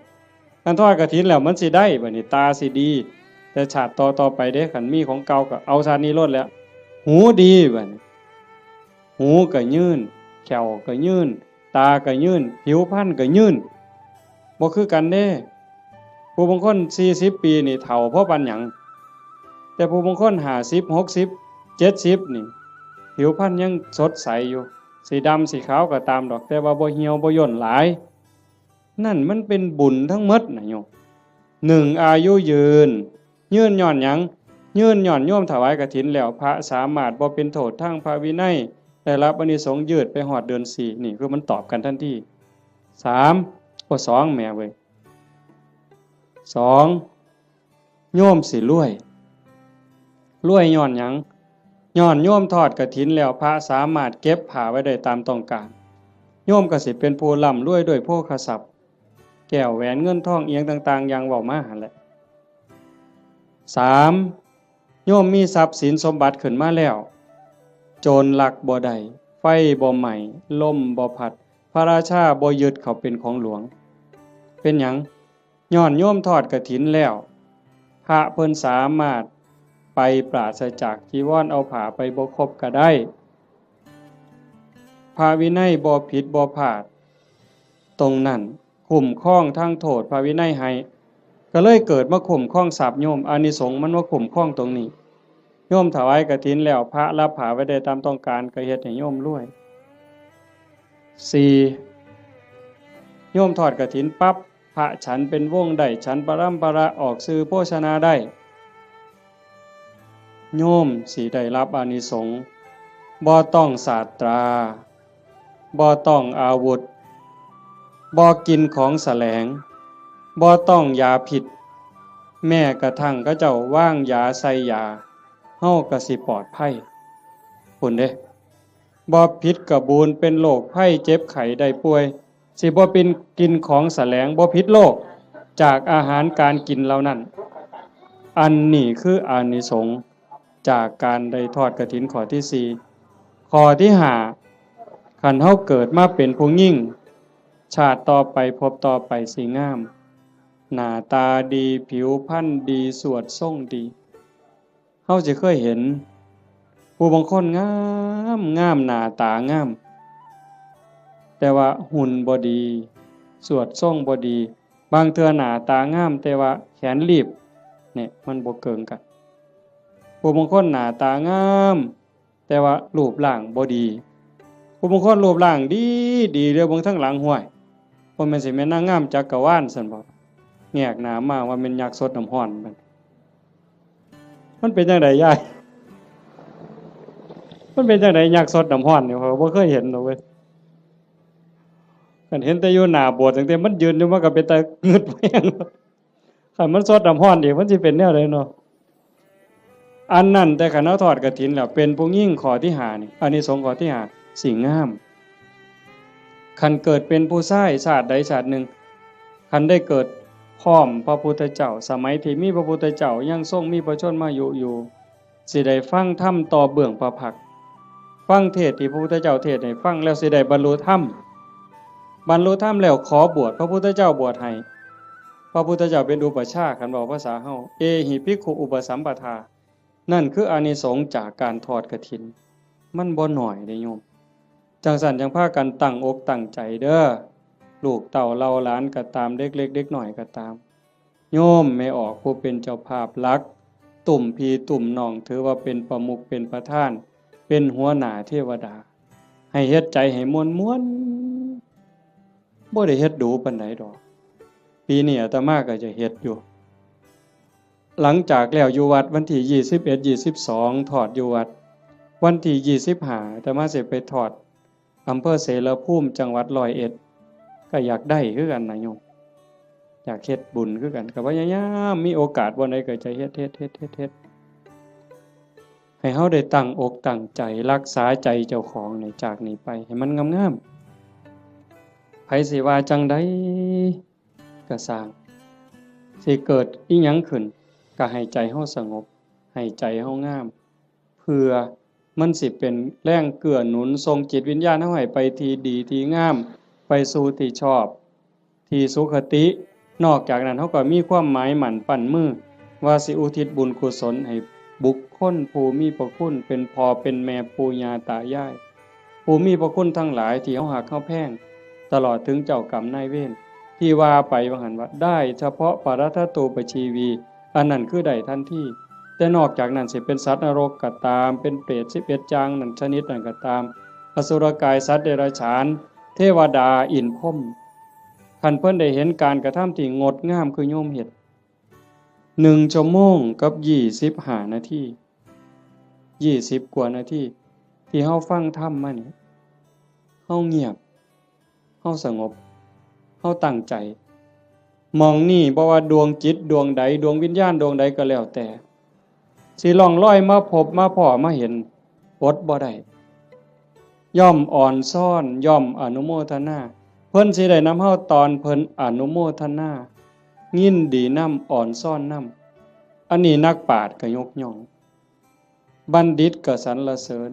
คันทอดกฐินแล้วมันสิได้บัดนี้ตาสิดีแต่ชาติต่อไปเด้คันมีของเก่าก็เอาชาตินี้ลดแล้วหูดีบัดนี้หูก็ยืนแขวก็ยืนตาก็ยืนผิวพรรณก็ยืนบ่คือกันเด้ผู้บางคน40ปีนี่เฒ่าเพราะปานหยังแต่ผู้บางคน50 60 70นี่ผิวพรรณยังสดใสอยู่สีดำสีขาวก็ตามดอกแต่ว่าบ่เหี่ยวบ่ย่นหลายนั่นมันเป็นบุญทั้งหมดนะโยม1อายุยืนย้อนหยังยืนย้อนโยมถวายกฐินแล้วพระสามารถบ่เป็นโทษทางพระวินัยได้รับอานิสงส์ยืดไปฮอดเดือน4นี่คือมันตอบกันทันที2แม่เว้ย2โยมสิรวยย้อนหยัง ย้อนโยมทอดกฐินแล้วพระสามารถเก็บผ้าไว้ได้ตามต้องการโยมก็สิเป็นผู้ร่ำรวยด้วยโภคทรัพย์แก้วแหวนเงินทองเอียงต่างๆอย่างเว้ามาหั่นแหละ3โยมมีทรัพย์สินสมบัติขึ้นมาแล้วโจรลักบ่ได้ไฟบ่ไหม้ลมบ่พัดพระราชาบ่ยึดเขาเป็นของหลวงเป็นหยังย้อนโยมทอดกฐินแล้วพระเพิ่นสามารถไปปราศจากจีวรเอาผ้าไปบ่ครบก็ได้พระวินัยบ่ผิดบ่พลาดตรงนั้นคุ้มครองทั้งโทษพระวินัยให้ก็เลยเกิดมาคุ้มครองทรัพย์โยมอานิสงส์มันว่าคุ้มครองตรงนี้โยมถวายกฐินแล้วพระรับผ้าไว้ได้ตามต้องการก็เฮ็ดให้โยมรวย4โยมทอดกฐินปั๊บพระฉันเป็นวงได้ฉันปรัมปราออกสื่อโภชนาได้โยมสิได้รับอานิสงส์บ่ต้องศาสตราบ่ต้องอาวุธบ่กินของแสลงบ่ต้องยาผิดแม้กระทั่งเขาเจ้าว่างยาใส่ยาเฮาก็สิปลอดภัยพุ่นเด้บ่ผิดกระบูนเป็นโรคภัยเจ็บไข้ได้ป่วยสิบ่เป็นกินของแสลงบ่ผิดโรคจากอาหารการกินเหล่านั้นอันนี้คืออานิสงส์จากการได้ทอดกฐินข้อที่4ข้อที่5คันเฮาเกิดมาเป็นผู้หญิงชาติต่อไปพบต่อไปสิงามหน้าตาดีผิวพรรณดีสวดทรงดีเฮาสิเคยเห็นผู้บางคนงามงามหน้าตางามแต่ว่าหุ่นบ่ดีสวดทรงบ่ดีบางเทื่อหน้าตางามแต่ว่าแขนรีบเนี่ยมันบ่เกิงกันผู้บางคนหน้าตางามแต่ว่ารูปร่างบ่ดีผู้บางคนรูปร่างดีดีเด้อบางทั้งหลังห้วยบ่แม่นสิแม่นนางงามจักรวาลซั่นบ่แงกหน้ามาว่าแม่นยักษ์สดน้ำร้อนมันเป็นจังไดยายมันเป็นจังไดยักษ์สดน้ำร้อนนี่เขาบ่เคยเห็นดอกเว้ยคันเห็นแต่อยู่หน้าโบสถ์ตั้งแต่มันยืนอยู่มันก็เป็นตางึดแม่งคันมันสดน้ำร้อนอีกมันสิเป็นแนวใดเนาะอันนั้นแต่คันเฮาทอดกฐินแล้วเป็นผู้หญิงข้อที่5นี่อานิสงส์ข้อที่5สิงามคันเกิดเป็นผู้ชายชาติใดชาติหนึ่งคันได้เกิดพร้อมพระพุทธเจ้าสมัยที่มีพระพุทธเจ้ายังทรงมีพระชนมายุอยู่สิได้ฟังธรรมต่อเบื้องพระพักตร์ฟังเทศน์ที่พระพุทธเจ้าเทศน์ให้ฟังแล้วสิได้บรรลุธรรมแล้วขอบวชพระพุทธเจ้าบวชให้พระพุทธเจ้าเป็นอุปชฌาย์คันบอกภาษาเฮาเอหิภิกขุอุปสัมปทานั่นคืออานิสงส์จากการทอดกฐินมันบ่น้อยเด้โยมจังซั่นจังพากันตั้งอกตั้งใจเด้อลูกเต้าเราหลานก็ตามเด็กเล็กเด็กน้อยก็ตามโยมไม่ออกผู้เป็นเจ้าภาพหลักตุ่มพี่ตุ่มน้องถือว่าเป็นประมุขเป็นประธานเป็นหัวหน้าเทวดาให้เฮ็ดใจให้ม่วนๆบ่ได้เฮ็ดดูปานใดดอกปีนี้อาตมาก็จะเฮ็ดอยู่หลังจากแล้วอยู่วัดวันที่21 22ถอดอยู่วัดวันที่25อาตมาสิไปถอดอำเภอเสรภูมิจังหวัด101ก็อยากได้คือกันนะโยมอยากเฮ็ดบุญคือกันก็พยายามมีโอกาสบ่ใดก็จะเฮ็ดให้เฮาได้ตั้งอกตั้งใจรักษาใจเจ้าของในจากนี้ไปให้มันงามๆไผสิว่าจังได๋ก็สร้างสิเกิดอิหยังขึ้นก็ให้ใจเฮาสงบให้ใจเฮางามเพื่อมันสิเป็นแรงเกื้อหนุนส่งจิตวิญญาณเฮาให้ไปที่ดีที่งามไปสู่ที่ชอบที่สุขตินอกจากนั้นเฮาก็มีความหมายหมั่นปั้นมือว่าสิอุทิศบุญกุศลให้บุคคลผู้มีพระคุณเป็นพ่อเป็นแม่ปู่ย่าตายายผู้มีพระคุณทั้งหลายที่เฮาฮักเฮาแพงตลอดถึงเจ้ากรรมนายเวรที่ว่าไปว่าหั่นว่าได้เฉพาะปรัตถตูปชีวีอันนั้นคือได้ทันทีแต่นอกจากนั้นสิเป็นสัตว์นรกก็ตามเป็นเปรต11จางนั่นชนิดนั้นก็ตามอสุรกายสัตว์เดรัจฉานเทวดาอินทร์พรหมคันเพิ่นได้เห็นการกระทำที่งดงามคือโยมเฮ็ด1 ชั่วโมงกับ25 นาที20 กว่านาทีที่เฮาฟังธรรมมานี่เฮาเงียบเฮาสงบเฮาตั้งใจมองนี่บ่ว่าดวงจิตดวงใดดวงวิญญาณดวงใดก็แล้วแต่สิล่องลอยมาพบมาพ้อมาเห็น อดบ่ได้ย่อมอ่อนซ่อนย่อมอนุโมทนาเพิ่นสิได้นำเฮาตอนเพิ่นอนุโมทนายินดีนำอ่อนซ่อนนำอันนี้นักปราชญ์ก็ยกย่องบัณฑิตก็สรรเสริญ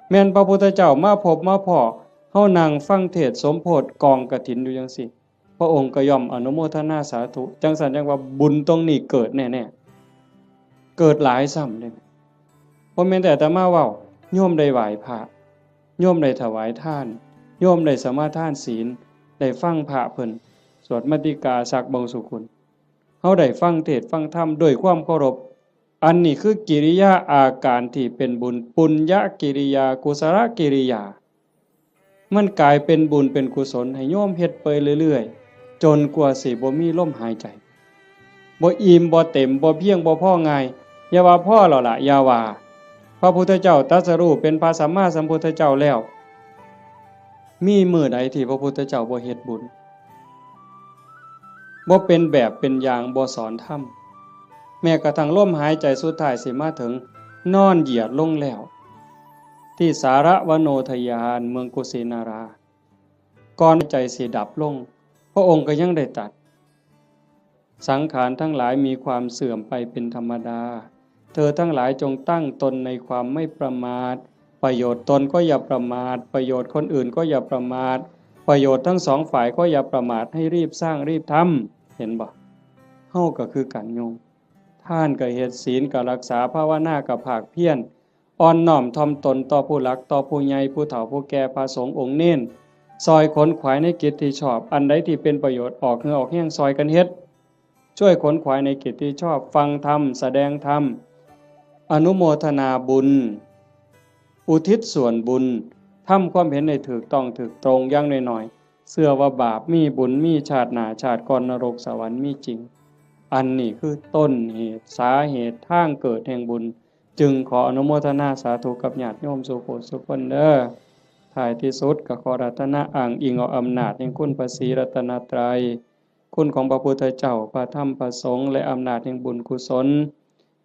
แม่นพระพุทธเจ้ามาพบมาพ้อเฮานั่งฟังเทศน์สมโพธิกองกฐินอยู่จังซี่พระองค์ก็ย่อมอนุโมทนาสาธุจังซั่นจังว่าบุญตรงนี้เกิดแน่ๆเกิดหลายซ้ำเด้บ่แม่นแต่อาตมาเว้าโยมได้ไหว้พระโยมได้ถวายทานโยมได้สมาทานศีลได้ฟังพระเพิ่นสวดมาติกาสักบงสุกุลเฮาได้ฟังเทศน์ฟังธรรมด้วยความเคารพอันนี้คือกิริยาอาการที่เป็นบุญปุญญกิริยากุศลกิริยามันกลายเป็นบุญเป็นกุศลให้โยมเฮ็ดไปเรื่อยๆจนกว่าสิบ่มีลมหายใจบ่อิ่มบ่เต็มบ่เพียงบ่พอง่ายอย่าว่าพอแล้วล่ะอย่าว่าพระพุทธเจ้าตรัสรู้เป็นพระสัมมาสัมพุทธเจ้าแล้วมีมื้อใดที่พระพุทธเจ้าบ่เฮ็ดบุญบ่เป็นแบบเป็นอย่างบ่สอนธรรมแม้กระทั่งลมหายใจสุดท้ายสิมาถึงนอนเหยียดลงแล้วที่สารวโนทยานเมืองกุสินาราก่อนใจสิดับลงพระองค์ก็ยังได้ตรัสสังขารทั้งหลายมีความเสื่อมไปเป็นธรรมดาเธอทั้งหลายจงตั้งตนในความไม่ประมาทประโยชน์ตนก็อย่าประมาทประโยชน์คนอื่นก็อย่าประมาทประโยชน์ทั้งสองฝ่ายก็อย่าประมาทให้รีบสร้างรีบทำเห็นบ่เฮาก็คือกันโยมท่านก็เฮ็ดศีลก็รักษาภาวนาก็ภาคเพียรอ่อนน้อมถ่อมตนต่อผู้หลักต่อผู้ใหญ่ผู้เฒ่าผู้แก่พระสงฆ์องค์เน้นซอยขนขวายในกิจที่ชอบอันใดที่เป็นประโยชน์ออกเหงื่อออกแห้งซอยกันเฮ็ดช่วยขนขวายในกิจที่ชอบฟังธรรมแสดงธรรมอนุโมทนาบุญอุทิศส่วนบุญทำความเห็นในถูกต้องถูกตรงอย่างน้อยๆเชื่อว่าบาปมีบุญมีชาติหน้าชาติก่อนนรกสวรรค์มีจริงอันนี้คือต้นเหตุสาเหตุทางเกิดแห่งบุญจึงขออนุโมทนาสาธุกับญาติโยมสุโขสุคนเด้อท้ายที่สุดก็ขอรัตนะอ้างอิงเอาอำนาจแห่งคุณพระศรีรัตนตรัยคุณของพระพุทธเจ้าพระธรรมพระสงฆ์และอำนาจแห่งบุญกุศล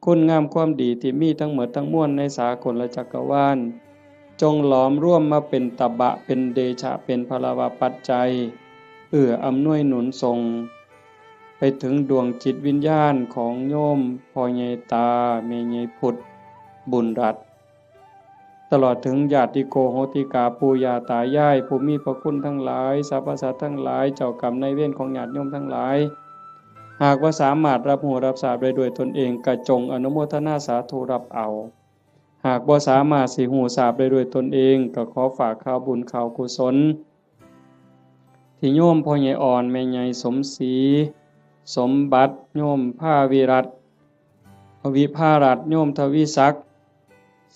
คุณงามความดีที่มีทั้งหมดทั้งมวลในสากลจักรวาลจงหลอมร่วมมาเป็นตบะเป็นเดชะเป็นพลวปัจจัยอำนวยหนุนส่งไปถึงดวงจิตวิญญาณของโยมพ่อใหญ่ตาแม่ใหญ่พุทธบุญรัตน์ตลอดถึงญาติโกโหติกาปู่ย่าตายายผู้มีพระคุณทั้งหลายสรรพสัตว์ทั้งหลายเจ้ากรรมนายเวรของญาติโยมทั้งหลายหากว่าสามารถรับรู้รับทราบได้ด้วยตนเองก็จงอนุโมทนาสาธุรับเอาหากบ่สามารถสิรู้ทราบได้ด้วยตนเองก็ขอฝากข่าวบุญข่าวกุศลที่โยมพ่อใหญ่อ่อนแม่ใหญ่สมศรีสมบัติโยมภาวิรัตน์วิภารัตน์โยมทวีศักดิ์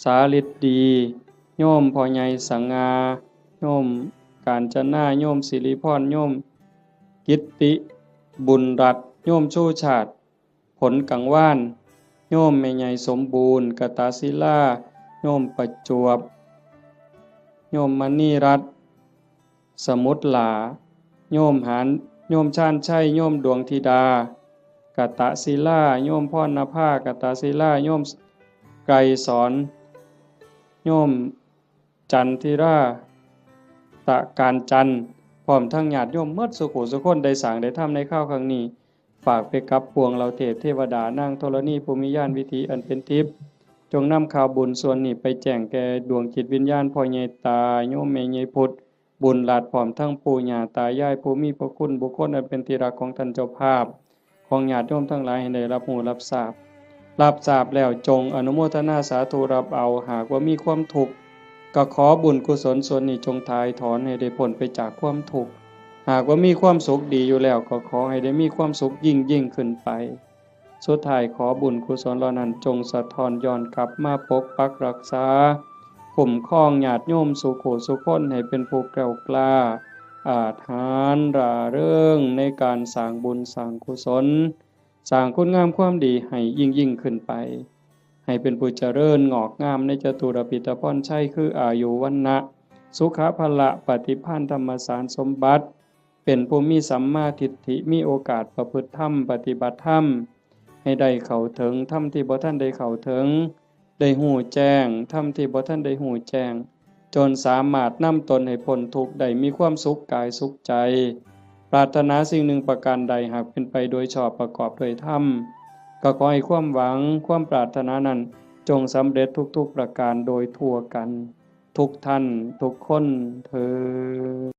สาฤทธิ์ดีโยมพ่อใหญ่สังงาโยมกาญจนาโยมสิริพรโยมกิตติบุญรัตน์โยมชูชาติผลกังวานโยมแม่ใหญ่สมบูรณ์กตศิลาโยมประจวบโยมมณีรัตน์สมุทรหลาโยมหานโยมชาญชัยโยมดวงธิดากตศิลาโยมพรณภากตศิลาโยมไกรสอนโยมจันทิราตะการจันทร์พร้อมทั้งญาติโยมหมดสุขุสุคนได้สร้างได้ทำในข้าวครั้งนี้ฝากไปกับปวงเราเทพเทวดานางธรณีภูมิญาณวิถีอันเป็นทิพย์จงนำข่าวบุญส่วนนี้ไปแจ้งแก่ดวงจิตวิญญาณพ่อใหญ่ตาโยมแม่ใหญ่พุทธบุญหลาดพร้อมทั้งปู่ย่าตายายผู้มีพระคุณบุคคลอันเป็นที่รักของท่านเจ้าภาพของญาติโยมทั้งหลายให้ได้รับรู้รับทราบแล้วจงอนุโมทนาสาธุรับเอาหากว่ามีความทุกข์ก็ขอบุญกุศลส่วนนี้จงถ่ายถอนให้ได้พ้นไปจากความทุกข์หากว่ามีความสุขดีอยู่แล้วก็ขอให้ได้มีความสุขยิ่งขึ้นไปสุดท้ายขอบุญกุศลเหล่านั้นจงสะท้อนย้อนกลับมาปกปักรักษาคุ้มครองญาติโยมสุขสุขคนให้เป็นผู้แกล้วกล้าอาถรรพ์ร่าเริงในการสร้างบุญสร้างกุศลสร้างคุณงามความดีให้ยิ่งขึ้นไปให้เป็นผู้เจริญงอกงามในจตุรพิตรพรชัยคืออายุวันนะสุขภละปฏิภาณธรรมสารสมบัติเป็นผู้มีสัมมาทิฏฐิมีโอกาสประพฤติธรรมปฏิบัติธรรมให้ได้เข้าถึงธรรมที่บ่ทันได้เข้าถึง ได้หู้แจ้งธรรมที่บ่ทันได้หู้แจ้งจนสามารถนำตนให้พ้นทุกข์ได้มีความสุขกายสุขใจปรารถนาสิ่งหนึ่งประการใดหากเป็นไปโดยชอบประกอบด้วยธรรมก็ขอให้ความหวังความปรารถนานั้นจงสำเร็จทุกๆประการโดยทั่วกันทุกท่านทุกคนเทอญ